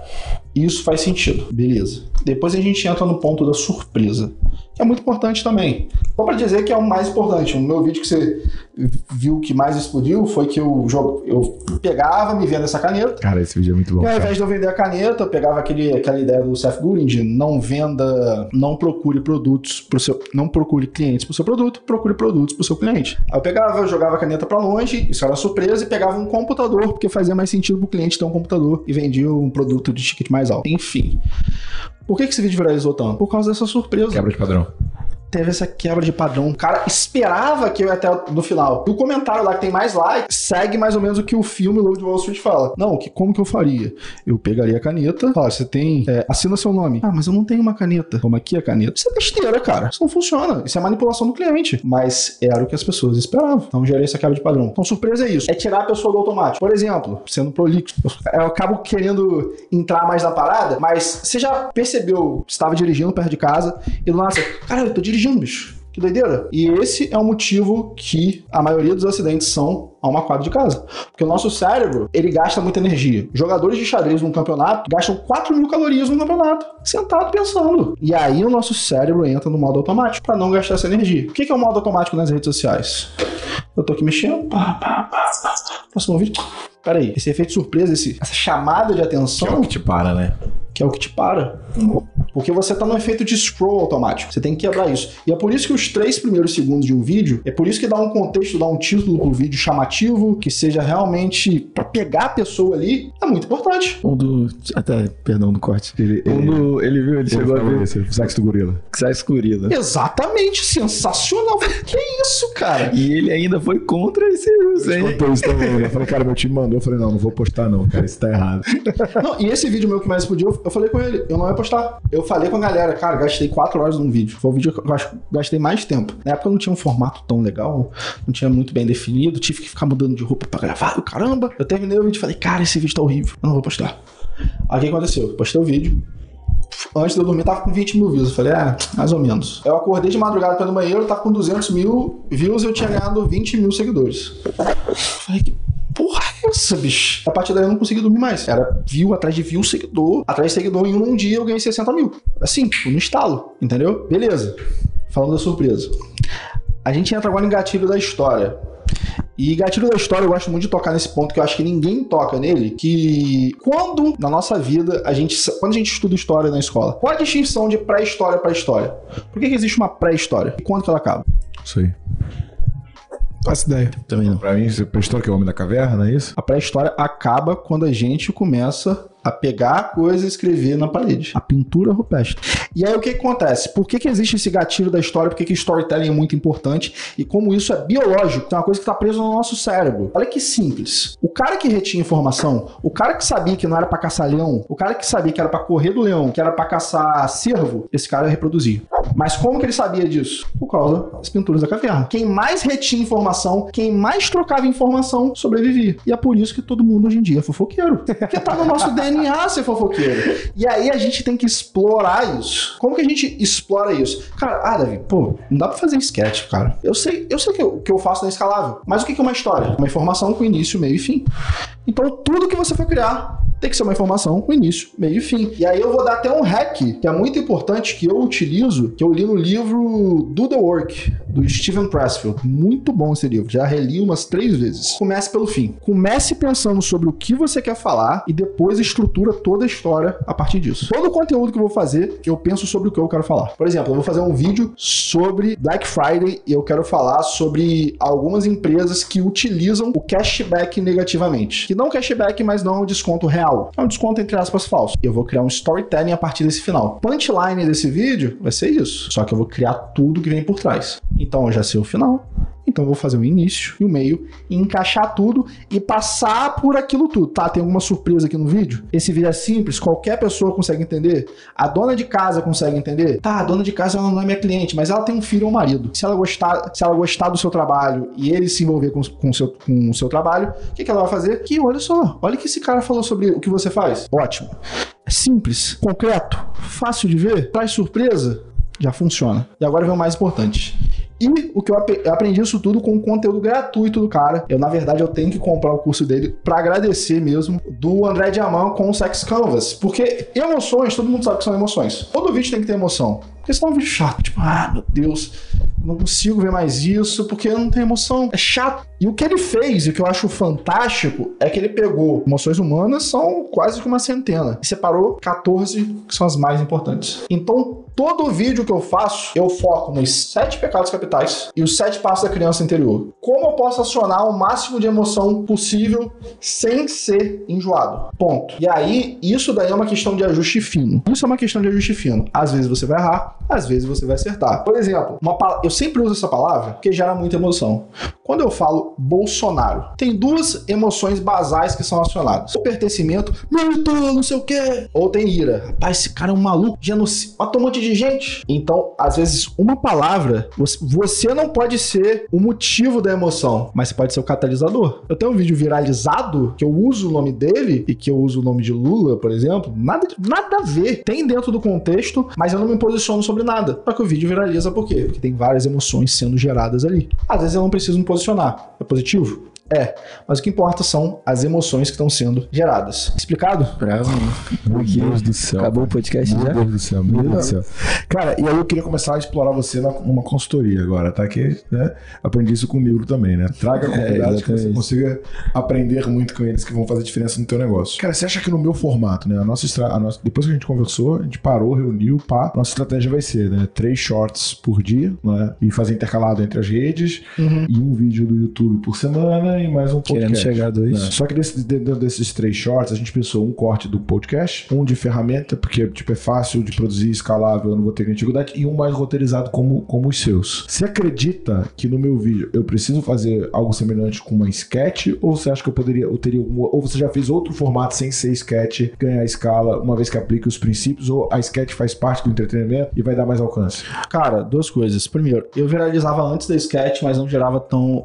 isso faz sentido. Beleza. Depois a gente entra no ponto da surpresa, que é muito importante também. Só para dizer que é o mais importante. O meu vídeo que você viu que mais explodiu foi que eu pegava, me vendo essa caneta. Cara, esse vídeo é muito bom. E ao invés de eu vender a caneta, eu pegava aquela ideia do Seth Godin de não procure produtos não procure clientes pro seu produto, procure produtos pro seu cliente. Aí eu pegava, jogava a caneta para longe, isso era surpresa, e pegava um computador, porque fazia mais sentido pro cliente ter um computador, e vendia um produto de ticket mais alto. Enfim. Por que esse vídeo viralizou tanto? Por causa dessa surpresa. Quebra de padrão. teve essa quebra de padrão. O cara esperava que eu ia até no final. E o comentário lá que tem mais likes segue mais ou menos o que o filme Lobo de Wall Street fala. Não, como que eu faria? Eu pegaria a caneta, fala, você tem... assina seu nome. Ah, mas eu não tenho uma caneta. Toma aqui a caneta. Isso é besteira, cara. Isso não funciona. Isso é manipulação do cliente. Mas era o que as pessoas esperavam. Então gerei essa quebra de padrão. Então surpresa é isso. É tirar a pessoa do automático. Por exemplo, sendo prolixo. Eu acabo querendo entrar mais na parada, mas você já percebeu, estava dirigindo perto de casa e do nada você, caralho, eu tô dirigindo, bicho. Que doideira. E esse é o motivo que a maioria dos acidentes são a uma quadra de casa. Porque o nosso cérebro, ele gasta muita energia. Jogadores de xadrez num campeonato gastam 4.000 calorias num campeonato, sentado pensando. E aí o nosso cérebro entra no modo automático para não gastar essa energia. O que é o modo automático nas redes sociais? Eu tô aqui mexendo. Próximo vídeo. Peraí, esse efeito surpresa, essa chamada de atenção... Que é o que te para, né? Que é o que te para. Porque você tá no efeito de scroll automático. Você tem que quebrar isso. E é por isso que os 3 primeiros segundos de um vídeo, é por isso que dá um contexto, dá um título pro vídeo chamativo, que seja realmente pra pegar a pessoa ali, é muito importante. Perdão do corte. Ele chegou a ver esse, o sexo do gorila. Sexo gorila. Exatamente, sensacional. Que isso, cara? E ele ainda foi contra esse uso, hein? Eu isso também. Eu falei, cara, meu time mandou. Eu falei, não vou postar não, cara, isso tá errado. Não, e esse vídeo meu que mais explodiu, eu falei com ele, eu não ia postar. Eu falei com a galera, cara, gastei 4 horas num vídeo. Foi o vídeo que eu acho que gastei mais tempo. Na época eu não tinha um formato tão legal, não tinha muito bem definido, tive que ficar mudando de roupa pra gravar, caramba. Eu terminei o vídeo e falei, cara, esse vídeo tá horrível, eu não vou postar. Aí o que aconteceu? Postei o vídeo. Antes de eu dormir, tava com 20 mil views. Eu falei, mais ou menos. Eu acordei de madrugada pra ir no banheiro, tava com 200 mil views e eu tinha ganhado 20 mil seguidores. Eu falei, que porra é essa, bicho? A partir daí eu não consegui dormir mais. Era view atrás de view, seguidor. Atrás de seguidor, em um dia eu ganhei 60 mil. Assim, no estalo, entendeu? Beleza. Falando da surpresa. A gente entra agora em gatilho da história. E gatilho da história, eu gosto muito de tocar nesse ponto, que eu acho que ninguém toca nele, que quando, na nossa vida, quando a gente estuda história na escola, qual a distinção de pré-história para história? Por que existe uma pré-história? E quando que ela acaba? Isso aí. Faço ideia. Também não. Pra mim, a história que é o Homem da Caverna, não é isso? A pré-história acaba quando a gente começa a pegar a coisa e escrever na parede. A pintura rupestre. E aí o que acontece? Por que existe esse gatilho da história? Por que storytelling é muito importante? E como isso é biológico, é uma coisa que está presa no nosso cérebro. Olha que simples. O cara que retinha informação, o cara que sabia que não era para caçar leão, o cara que sabia que era para correr do leão, que era para caçar cervo, esse cara reproduzia. Mas como que ele sabia disso? Por causa das pinturas da caverna. Quem mais retinha informação, quem mais trocava informação, sobrevivia. E é por isso que todo mundo hoje em dia é fofoqueiro. Porque tá no nosso DNA ser fofoqueiro. E aí a gente tem que explorar isso. Como que a gente explora isso? Cara, Davi, não dá pra fazer sketch, cara. Eu sei que eu faço na Escalável. Mas o que é uma história? Uma informação com início, meio e fim. Então tudo que você for criar tem que ser uma informação com início, meio e fim. E aí eu vou dar até um hack, que é muito importante, que eu utilizo, que eu li no livro Do The Work, do Steven Pressfield. Muito bom esse livro, já reli umas 3 vezes. Comece pelo fim. Comece pensando sobre o que você quer falar e depois estrutura toda a história a partir disso. Todo o conteúdo que eu vou fazer, eu penso sobre o que eu quero falar. Por exemplo, eu vou fazer um vídeo sobre Black Friday e eu quero falar sobre algumas empresas que utilizam o cashback negativamente. Que não cashback, mas não é um desconto real. É um desconto entre aspas falso. Eu vou criar um storytelling a partir desse final. Punchline desse vídeo vai ser isso. Só que eu vou criar tudo que vem por trás. Então eu já sei o final. Então eu vou fazer o início e o meio, e encaixar tudo e passar por aquilo tudo. Tá, tem alguma surpresa aqui no vídeo? Esse vídeo é simples, qualquer pessoa consegue entender. A dona de casa consegue entender? Tá, a dona de casa ela não é minha cliente, mas ela tem um filho ou um marido. Se ela gostar do seu trabalho e ele se envolver com o seu trabalho, o que ela vai fazer? Que olha só, olha o que esse cara falou sobre o que você faz. Ótimo. É simples, concreto, fácil de ver, traz surpresa, já funciona. E agora vem o mais importante. E o que eu aprendi isso tudo com o conteúdo gratuito do cara. Na verdade, eu tenho que comprar o curso dele pra agradecer mesmo, do André Diamant com o Sex Canvas. Porque emoções, todo mundo sabe que são emoções. Todo vídeo tem que ter emoção. Porque senão é um vídeo chato. Tipo, meu Deus, não consigo ver mais isso porque eu não tenho emoção. É chato. E o que ele fez, e o que eu acho fantástico, é que ele pegou emoções humanas, são quase que uma centena, e separou 14 que são as mais importantes. Então, Todo vídeo que eu faço, eu foco nos 7 pecados capitais e os 7 passos da criança interior. Como eu posso acionar o máximo de emoção possível sem ser enjoado? Ponto. E aí, isso daí é uma questão de ajuste fino. Isso é uma questão de ajuste fino. Às vezes você vai errar, às vezes você vai acertar. Por exemplo, eu sempre uso essa palavra porque gera muita emoção. Quando eu falo Bolsonaro, tem 2 emoções basais que são acionadas. O pertencimento, militou, não sei o quê. Ou tem ira. Rapaz, esse cara é um maluco, genocida, matou um monte de gente. Então, às vezes, uma palavra, você não pode ser o motivo da emoção, mas você pode ser o catalisador. Eu tenho um vídeo viralizado que eu uso o nome dele e que eu uso o nome de Lula, por exemplo. Nada a ver. Tem dentro do contexto, mas eu não me posiciono sobre nada. Só que o vídeo viraliza por quê? Porque tem várias emoções sendo geradas ali. Às vezes eu não preciso me posicionar. É positivo? É, mas o que importa são as emoções que estão sendo geradas. Explicado? Bravo. Meu Deus do céu. Acabou o podcast já? Meu Deus do céu, meu Deus do céu. Cara, e aí eu queria começar a explorar você numa consultoria agora, tá? Que, né, aprendi isso comigo também, né? Traga convidados que você consiga aprender muito com eles que vão fazer diferença no teu negócio. Cara, você acha que no meu formato, né? Depois que a gente conversou, a gente parou, reuniu, nossa estratégia vai ser, né? 3 shorts por dia, né? E fazer intercalado entre as redes e um vídeo do YouTube por semana e mais um podcast. Querendo chegar a 2. Né? Só que dentro desses 3 shorts, a gente pensou um corte do podcast, um de ferramenta, porque tipo, é fácil de produzir, escalável, eu não vou ter dificuldade, e um mais roteirizado como os seus. Você acredita que no meu vídeo eu preciso fazer algo semelhante com uma sketch, ou você acha que eu teria ou você já fez outro formato sem ser sketch, ganhar escala, uma vez que aplique os princípios, ou a sketch faz parte do entretenimento e vai dar mais alcance? Cara, 2 coisas. Primeiro, eu viralizava antes da sketch, mas não gerava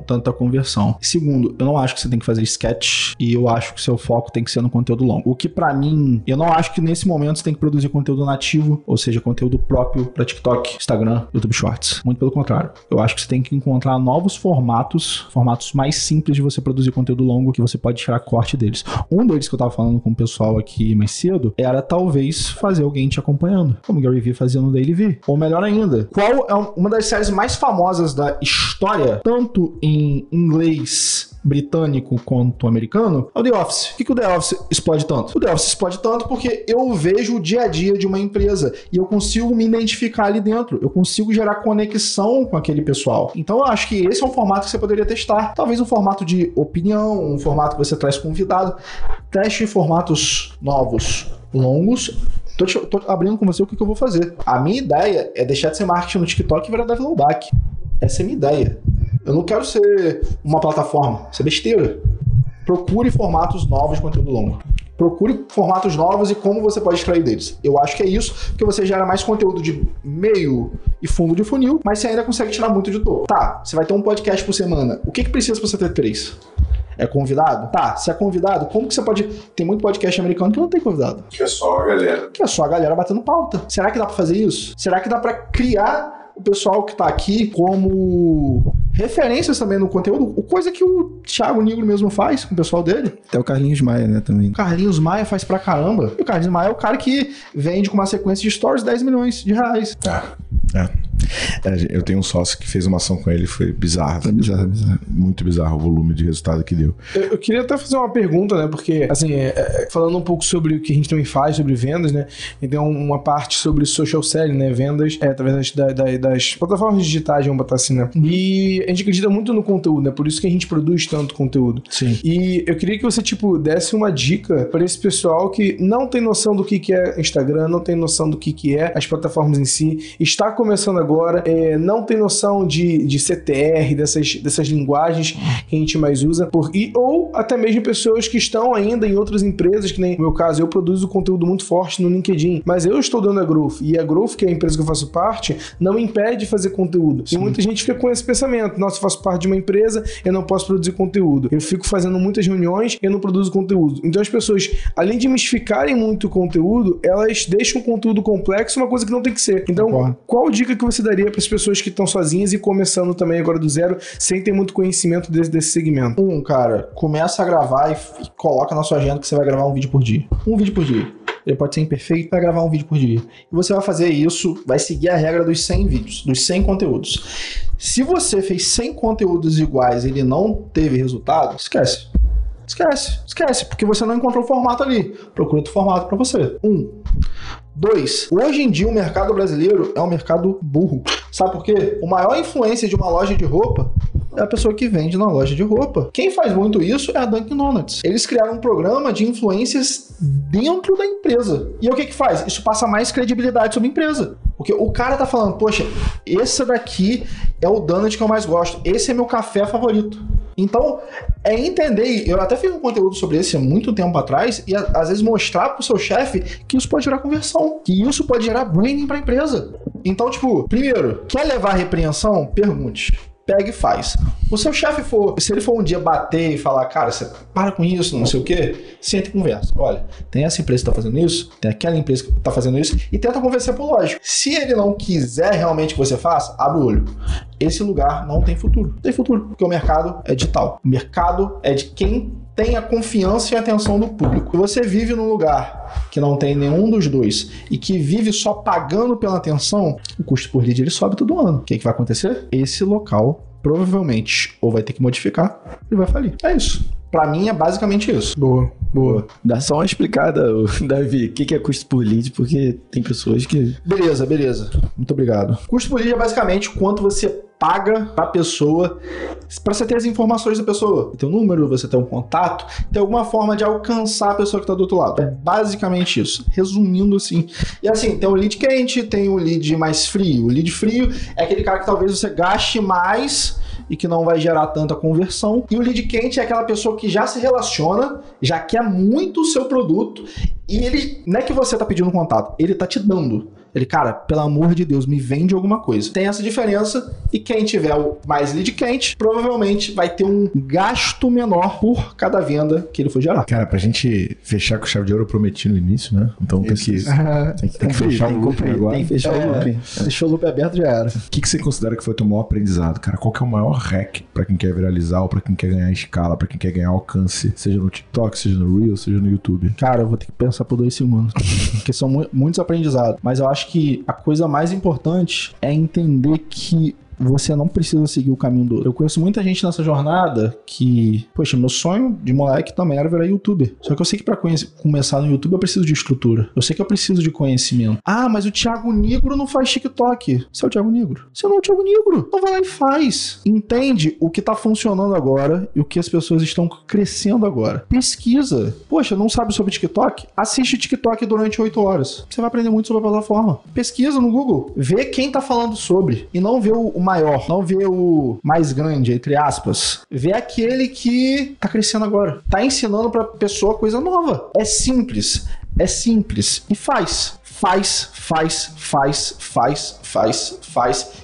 tanta conversão. Segundo, eu não acho que você tem que fazer sketch e eu acho que o seu foco tem que ser no conteúdo longo. O que pra mim, eu não acho que nesse momento você tem que produzir conteúdo nativo, ou seja, conteúdo próprio pra TikTok, Instagram, YouTube Shorts. Muito pelo contrário. Eu acho que você tem que encontrar novos formatos mais simples de você produzir conteúdo longo que você pode tirar corte deles. Um deles que eu tava falando com o pessoal aqui mais cedo era talvez fazer alguém te acompanhando, como o Gary Vee fazia no Daily Vee. Ou melhor ainda, qual é uma das séries mais famosas da história, tanto em inglês britânico quanto americano, é o The Office. Por que o The Office explode tanto? O The Office explode tanto porque eu vejo o dia a dia de uma empresa e eu consigo me identificar ali dentro. Eu consigo gerar conexão com aquele pessoal. Então eu acho que esse é um formato que você poderia testar. Talvez um formato de opinião, um formato que você traz convidado. Teste formatos novos, longos. Tô abrindo com você o que eu vou fazer. A minha ideia é deixar de ser marketing no TikTok e virar Davi Loubach. Essa é a minha ideia. Eu não quero ser uma plataforma. Isso é besteira. Procure formatos novos de conteúdo longo. Procure formatos novos e como você pode extrair deles. Eu acho que é isso, porque você gera mais conteúdo de meio e fundo de funil, mas você ainda consegue tirar muito de topo. Tá, você vai ter um podcast por semana. O que precisa pra você ter 3? É convidado? Tá, se é convidado, como que você pode... Tem muito podcast americano que não tem convidado. Que é só a galera. Que é só a galera batendo pauta. Será que dá pra fazer isso? Será que dá pra criar o pessoal que tá aqui como referências também no conteúdo? Coisa que o Thiago Nigro mesmo faz com o pessoal dele. Até o Carlinhos Maia, né, também. O Carlinhos Maia faz pra caramba. E o Carlinhos Maia é o cara que vende com uma sequência de stories 10 milhões de reais. Eu tenho um sócio que fez uma ação com ele, foi bizarro. Foi bizarro. Muito bizarro o volume de resultado que deu. Eu queria até fazer uma pergunta, né? Porque, assim, falando um pouco sobre o que a gente também faz, sobre vendas, né? E tem uma parte sobre social selling, né? Vendas, através das plataformas digitais, vamos botar assim, né? E a gente acredita muito no conteúdo, né? Por isso que a gente produz tanto conteúdo. Sim. E eu queria que você, desse uma dica para esse pessoal que não tem noção do que é Instagram, não tem noção do que é as plataformas em si, está começando agora, não tem noção de CTR, dessas linguagens que a gente mais usa, ou até mesmo pessoas que estão ainda em outras empresas, que nem no meu caso, eu produzo conteúdo muito forte no LinkedIn, mas eu estou dando a Growth, e a Growth, que é a empresa que eu faço parte, não me impede de fazer conteúdo. Sim. E muita gente fica com esse pensamento, nossa, eu faço parte de uma empresa, eu não posso produzir conteúdo. Eu fico fazendo muitas reuniões, eu não produzo conteúdo. Então as pessoas, além de mistificarem muito o conteúdo, elas deixam o conteúdo complexo uma coisa que não tem que ser. Então, qual dica que você daria para as pessoas que estão sozinhas e começando também agora do zero, sem ter muito conhecimento desse segmento? Cara, começa a gravar e coloca na sua agenda que você vai gravar um vídeo por dia. Um vídeo por dia. Ele pode ser imperfeito, vai gravar um vídeo por dia. E você vai fazer isso, vai seguir a regra dos 100 vídeos, dos 100 conteúdos. Se você fez 100 conteúdos iguais e ele não teve resultado, esquece. Esquece, porque você não encontrou o formato ali. Procura outro formato pra você. 2. Hoje em dia o mercado brasileiro é um mercado burro. Sabe por quê? O maior influência de uma loja de roupa é a pessoa que vende na loja de roupa. Quem faz muito isso é a Dunkin' Donuts. Eles criaram um programa de influências dentro da empresa. E o que faz? Isso passa mais credibilidade sobre a empresa. Porque o cara tá falando, poxa, esse daqui é o donut que eu mais gosto. Esse é meu café favorito. Então, é entender, eu até fiz um conteúdo sobre isso há muito tempo atrás, e às vezes mostrar pro seu chefe que isso pode gerar conversão, que isso pode gerar branding pra empresa. Então, tipo, primeiro, quer levar repreensão? Pergunte. Pega e faz. O seu chefe se ele for um dia bater e falar, cara, você para com isso, não sei o quê, senta e conversa. Olha, tem essa empresa que tá fazendo isso, tem aquela empresa que tá fazendo isso, e tenta convencer por lógico. Se ele não quiser realmente que você faça, abre o olho. Esse lugar não tem futuro. Não tem futuro, porque o mercado é digital. O mercado é de quem tem a confiança e a atenção do público. Se você vive num lugar que não tem nenhum dos dois e que vive só pagando pela atenção, o custo por lead ele sobe todo ano. O que vai acontecer? Esse local provavelmente ou vai ter que modificar e vai falir. É isso. Pra mim é basicamente isso. Boa. Dá só uma explicada, Davi, o que é custo por lead, porque tem pessoas que... Beleza. Muito obrigado. Custo por lead é basicamente quanto você paga pra pessoa, pra você ter as informações da pessoa. Tem um número, você tem um contato, tem alguma forma de alcançar a pessoa que tá do outro lado. É basicamente isso. Resumindo assim. E assim, tem o lead quente, tem o lead mais frio. O lead frio é aquele cara que talvez você gaste mais e que não vai gerar tanta conversão. E o lead quente é aquela pessoa que já se relaciona, já quer muito o seu produto e ele, não é que você tá pedindo um contato, ele tá te dando. Ele, cara, pelo amor de Deus, me vende alguma coisa. Tem essa diferença e quem tiver o mais lead quente provavelmente vai ter um gasto menor por cada venda que ele for gerar. Cara, pra gente fechar com chave de ouro, eu prometi no início, né? Então tem que fechar o loop agora. Tem que fechar o loop. Deixou o loop aberto, já era. O que você considera que foi o teu maior aprendizado, cara? Qual que é o maior hack pra quem quer viralizar ou pra quem quer ganhar escala, pra quem quer ganhar alcance, seja no TikTok, seja no Reels, seja no YouTube? Cara, eu vou ter que pensar por 2 segundos, porque são muitos aprendizados. Mas eu acho que a coisa mais importante é entender que você não precisa seguir o caminho do outro. Eu conheço muita gente nessa jornada que, poxa, meu sonho de moleque também era virar youtuber. Só que eu sei que pra começar no YouTube eu preciso de estrutura. Eu sei que eu preciso de conhecimento. Ah, mas o Thiago Negro não faz TikTok. Você é o Thiago Negro? Você não é o Thiago Negro. Então vai lá e faz. Entende o que tá funcionando agora e o que as pessoas estão crescendo agora. Pesquisa. Poxa, não sabe sobre TikTok? Assiste TikTok durante 8 horas. Você vai aprender muito sobre a plataforma. Pesquisa no Google. Vê quem tá falando sobre. E não vê o maior, não vê o mais grande, entre aspas. Vê aquele que tá crescendo agora. Tá ensinando pra pessoa coisa nova. É simples. E faz.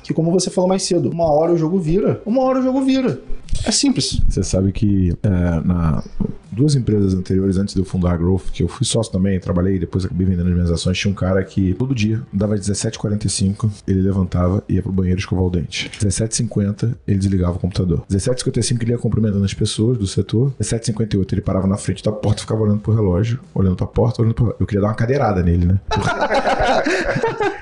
Que como você falou mais cedo, uma hora o jogo vira. É simples. Você sabe que na 2 empresas anteriores, antes de eu fundar a Growth, que eu fui sócio também, trabalhei, depois acabei vendendo as minhas ações, tinha um cara que todo dia, dava 17h45, ele levantava e ia pro banheiro escovar o dente. 17h50, ele desligava o computador. 17h55, ele ia cumprimentando as pessoas do setor. 17h58, ele parava na frente da porta e ficava olhando pro relógio, olhando pra porta, olhando pro relógio. Eu queria dar uma cadeirada nele, né?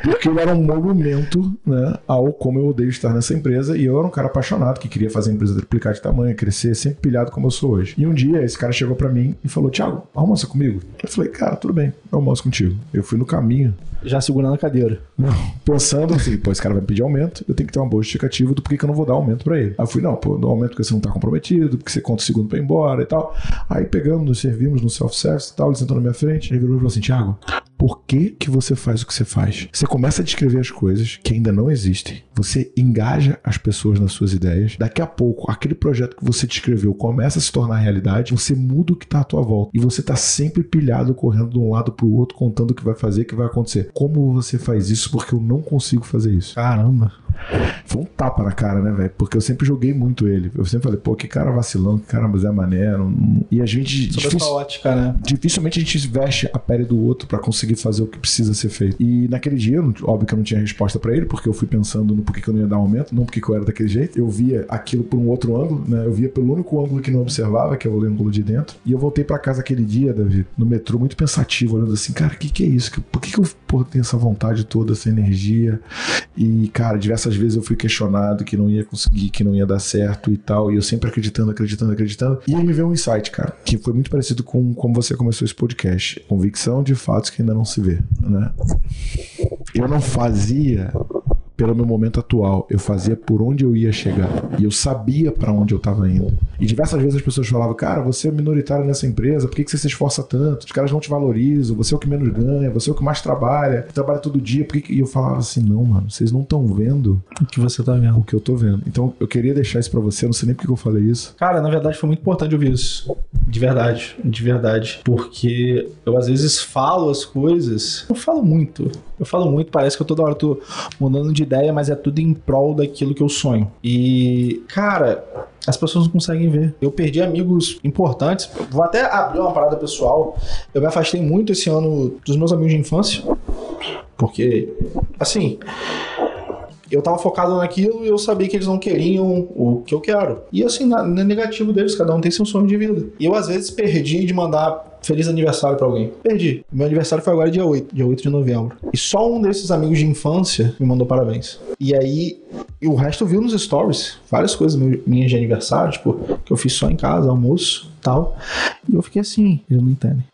Porque ele era um monumento, né, ao como eu odeio estar nessa empresa, e eu era um cara apaixonado, que queria fazer a empresa triplicar de tamanho, crescer, sempre pilhado como eu sou hoje. E um dia, esse cara chegou pra mim e falou, Thiago, almoça comigo? Eu falei, cara, tudo bem, eu almoço contigo. Eu fui no caminho. Já segurando a cadeira. Não, pensando assim, pô, esse cara vai me pedir aumento, eu tenho que ter uma boa justificativa do porquê que eu não vou dar aumento pra ele. Aí eu fui, não, pô, dou aumento porque você não tá comprometido, porque você conta o segundo pra ir embora e tal. Aí pegamos, nos servimos no self-service e tal, ele sentou na minha frente, ele virou e falou assim, Thiago, por que você faz o que você faz? Você começa a descrever as coisas que ainda não existem, você engaja as pessoas nas suas ideias, daqui a pouco, aquele projeto que você descreveu começa a se tornar realidade, você muda o que tá à tua volta, e você tá sempre pilhado, correndo de um lado pro outro, contando o que vai fazer, o que vai acontecer. Como você faz isso? Porque eu não consigo fazer isso. Caramba. Foi um tapa na cara, né, velho? Porque eu sempre joguei muito ele. Eu sempre falei, pô, que cara vacilão, que cara Zé Mané. E a gente... Dificilmente a gente veste a pele do outro pra conseguir fazer o que precisa ser feito. E naquele dia, óbvio que eu não tinha resposta pra ele, porque eu fui pensando no porquê que eu não ia dar aumento, não porque eu era daquele jeito. Eu via aquilo por um outro ângulo, né? Eu via pelo único ângulo que não observava, que é o ângulo de dentro. E eu voltei pra casa aquele dia, Davi, no metrô, muito pensativo, olhando assim, cara, o que é isso? Por que eu tenho essa vontade toda, essa energia? E, cara, diversas diversas vezes eu fui questionado que não ia conseguir, que não ia dar certo e tal, e eu sempre acreditando. E aí me veio um insight, cara, que foi muito parecido com como você começou esse podcast. Convicção de fatos que ainda não se vê, né? Eu não fazia pelo meu momento atual, eu fazia por onde eu ia chegar. E eu sabia pra onde eu tava indo. E diversas vezes as pessoas falavam, cara, você é minoritário nessa empresa, por que você se esforça tanto? Os caras não te valorizam, você é o que menos ganha, você é o que mais trabalha todo dia. E eu falava assim, não, mano, vocês não estão vendo o que você tá vendo. O que eu tô vendo. Então eu queria deixar isso pra você, eu não sei nem por que eu falei isso. Cara, na verdade foi muito importante ouvir isso. De verdade. Porque eu às vezes falo as coisas, eu falo muito, parece que eu toda hora tô mudando de ideia, mas é tudo em prol daquilo que eu sonho. E, cara, as pessoas não conseguem ver. Eu perdi amigos importantes. Vou até abrir uma parada pessoal. Eu me afastei muito esse ano dos meus amigos de infância. Porque, assim, eu tava focado naquilo e eu sabia que eles não queriam o que eu quero. E assim, não é negativo deles, cada um tem seu sonho de vida. E eu às vezes perdi de mandar feliz aniversário pra alguém. Perdi. Meu aniversário foi agora dia 8 de novembro. E só um desses amigos de infância me mandou parabéns. E aí, o resto viu nos stories, várias coisas minhas de aniversário, tipo, que eu fiz só em casa, almoço e tal. E eu fiquei assim, eles não entendem.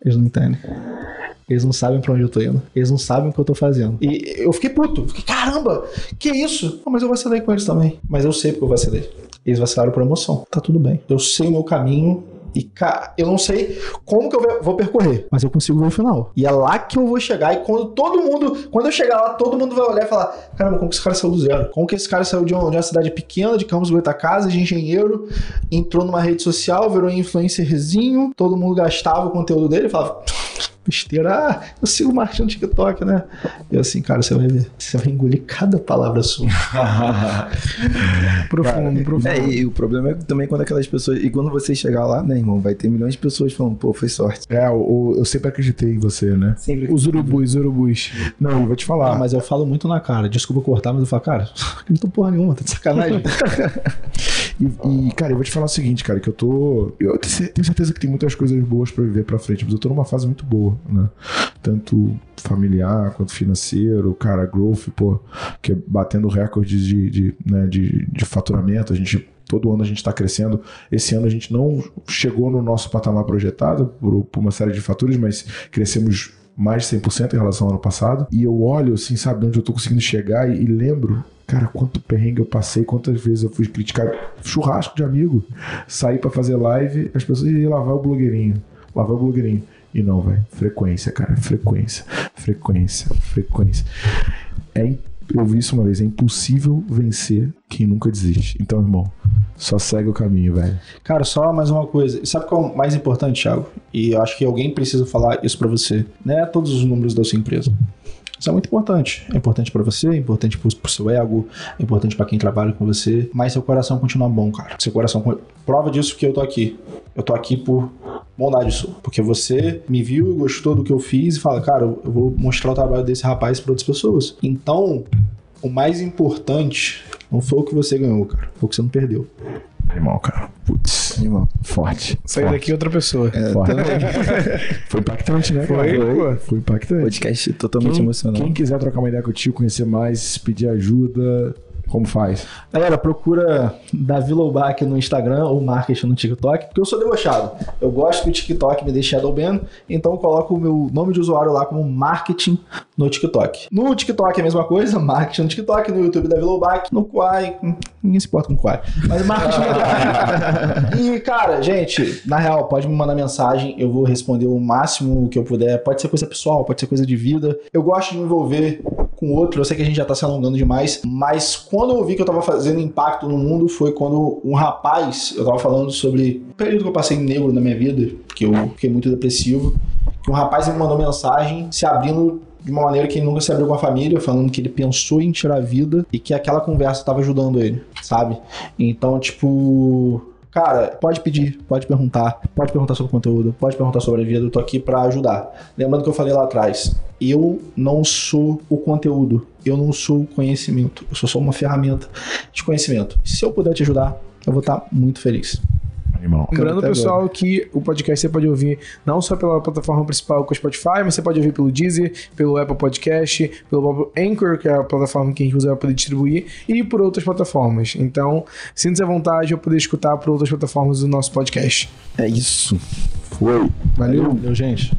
Eles não sabem pra onde eu tô indo. Eles não sabem o que eu tô fazendo. E eu fiquei puto. Fiquei, caramba, que isso? Não, mas eu vacilei com eles também. Mas eu sei porque eu vacilei. Eles vacilaram por emoção. Tá tudo bem. Eu sei o meu caminho. E eu não sei como que eu vou percorrer, mas eu consigo ver o final. E é lá que eu vou chegar. E quando eu chegar lá, todo mundo vai olhar e falar, caramba, como que esse cara saiu do zero? Como que esse cara saiu de uma cidade pequena, de Campos Goytacazes, de engenheiro, entrou numa rede social, virou influencerzinho, todo mundo gastava o conteúdo dele e falava, besteira, eu sigo o marketing no TikTok, né? Eu assim, cara, você vai ver, você vai engolir cada palavra sua. Profundo. E o problema é também quando aquelas pessoas, e quando você chegar lá, né, irmão, vai ter milhões de pessoas falando, pô, foi sorte. Eu sempre acreditei em você, né? Os urubus. Não, eu vou te falar. Não, mas eu falo muito na cara, desculpa cortar, mas eu falo, cara, não tô porra nenhuma, tá de sacanagem. E, cara, eu vou te falar o seguinte, cara, que eu tenho certeza que tem muitas coisas boas pra viver pra frente, mas eu tô numa fase muito boa, né? Tanto familiar quanto financeiro, cara, growth, pô, que é batendo recordes de faturamento, todo ano a gente está crescendo. Esse ano a gente não chegou no nosso patamar projetado por uma série de fatores, mas crescemos mais de 100% em relação ao ano passado. E eu olho, assim, sabe, onde eu tô conseguindo chegar e lembro, cara, quanto perrengue eu passei, quantas vezes eu fui criticar churrasco de amigo, sair pra fazer live, as pessoas iam lavar o blogueirinho. E não, velho, frequência, cara, frequência. Eu vi isso uma vez, é impossível vencer quem nunca desiste. Então, irmão, só segue o caminho, velho. Cara, só mais uma coisa. Sabe qual é o mais importante, Thiago? E eu acho que alguém precisa falar isso pra você. Não é todos os números da sua empresa. Isso é muito importante. É importante pra você, é importante pro seu ego, é importante pra quem trabalha com você. Mas seu coração continua bom, cara. Seu coração... Prova disso que eu tô aqui. Eu tô aqui por bondade sua. Porque você me viu e gostou do que eu fiz e fala, cara, eu vou mostrar o trabalho desse rapaz pra outras pessoas. Então, o mais importante não foi o que você ganhou, cara. Foi o que você não perdeu. Irmão, cara. Putz, irmão. Forte. Sair daqui outra pessoa. Forte. Foi impactante, né? Foi impactante. Podcast totalmente emocionante. Quem quiser trocar uma ideia contigo, conhecer mais, pedir ajuda, como faz? Galera, procura Davi Loubach no Instagram ou marketing no TikTok, porque eu sou debochado. Eu gosto que o TikTok me deixe shadowban, então eu coloco o meu nome de usuário lá como marketing no TikTok. No TikTok é a mesma coisa, marketing no TikTok, no YouTube Davi Loubach, no Quai, ninguém se importa com o Quai, mas marketing no Quai. E, cara, gente, na real, pode me mandar mensagem, eu vou responder o máximo que eu puder. Pode ser coisa pessoal, pode ser coisa de vida. Eu gosto de me envolver com o outro, eu sei que a gente já tá se alongando demais, mas quando eu vi que eu tava fazendo impacto no mundo foi quando um rapaz, eu tava falando sobre o período que eu passei negro na minha vida, que eu fiquei muito depressivo, que um rapaz me mandou mensagem se abrindo de uma maneira que ele nunca se abriu com a família, falando que ele pensou em tirar a vida e que aquela conversa tava ajudando ele, sabe? Então, tipo... Cara, pode pedir, pode perguntar sobre o conteúdo, pode perguntar sobre a vida, eu tô aqui pra ajudar. Lembrando que eu falei lá atrás, eu não sou o conteúdo, eu não sou o conhecimento, eu sou só uma ferramenta de conhecimento. Se eu puder te ajudar, eu vou estar muito feliz. Animal. Lembrando, pessoal, que o podcast você pode ouvir não só pela plataforma principal com o Spotify, mas você pode ouvir pelo Deezer, pelo Apple Podcast, pelo próprio Anchor, que é a plataforma que a gente usa para poder distribuir, e por outras plataformas. Então, sinta-se à vontade de poder escutar por outras plataformas do nosso podcast. É isso. Valeu, gente.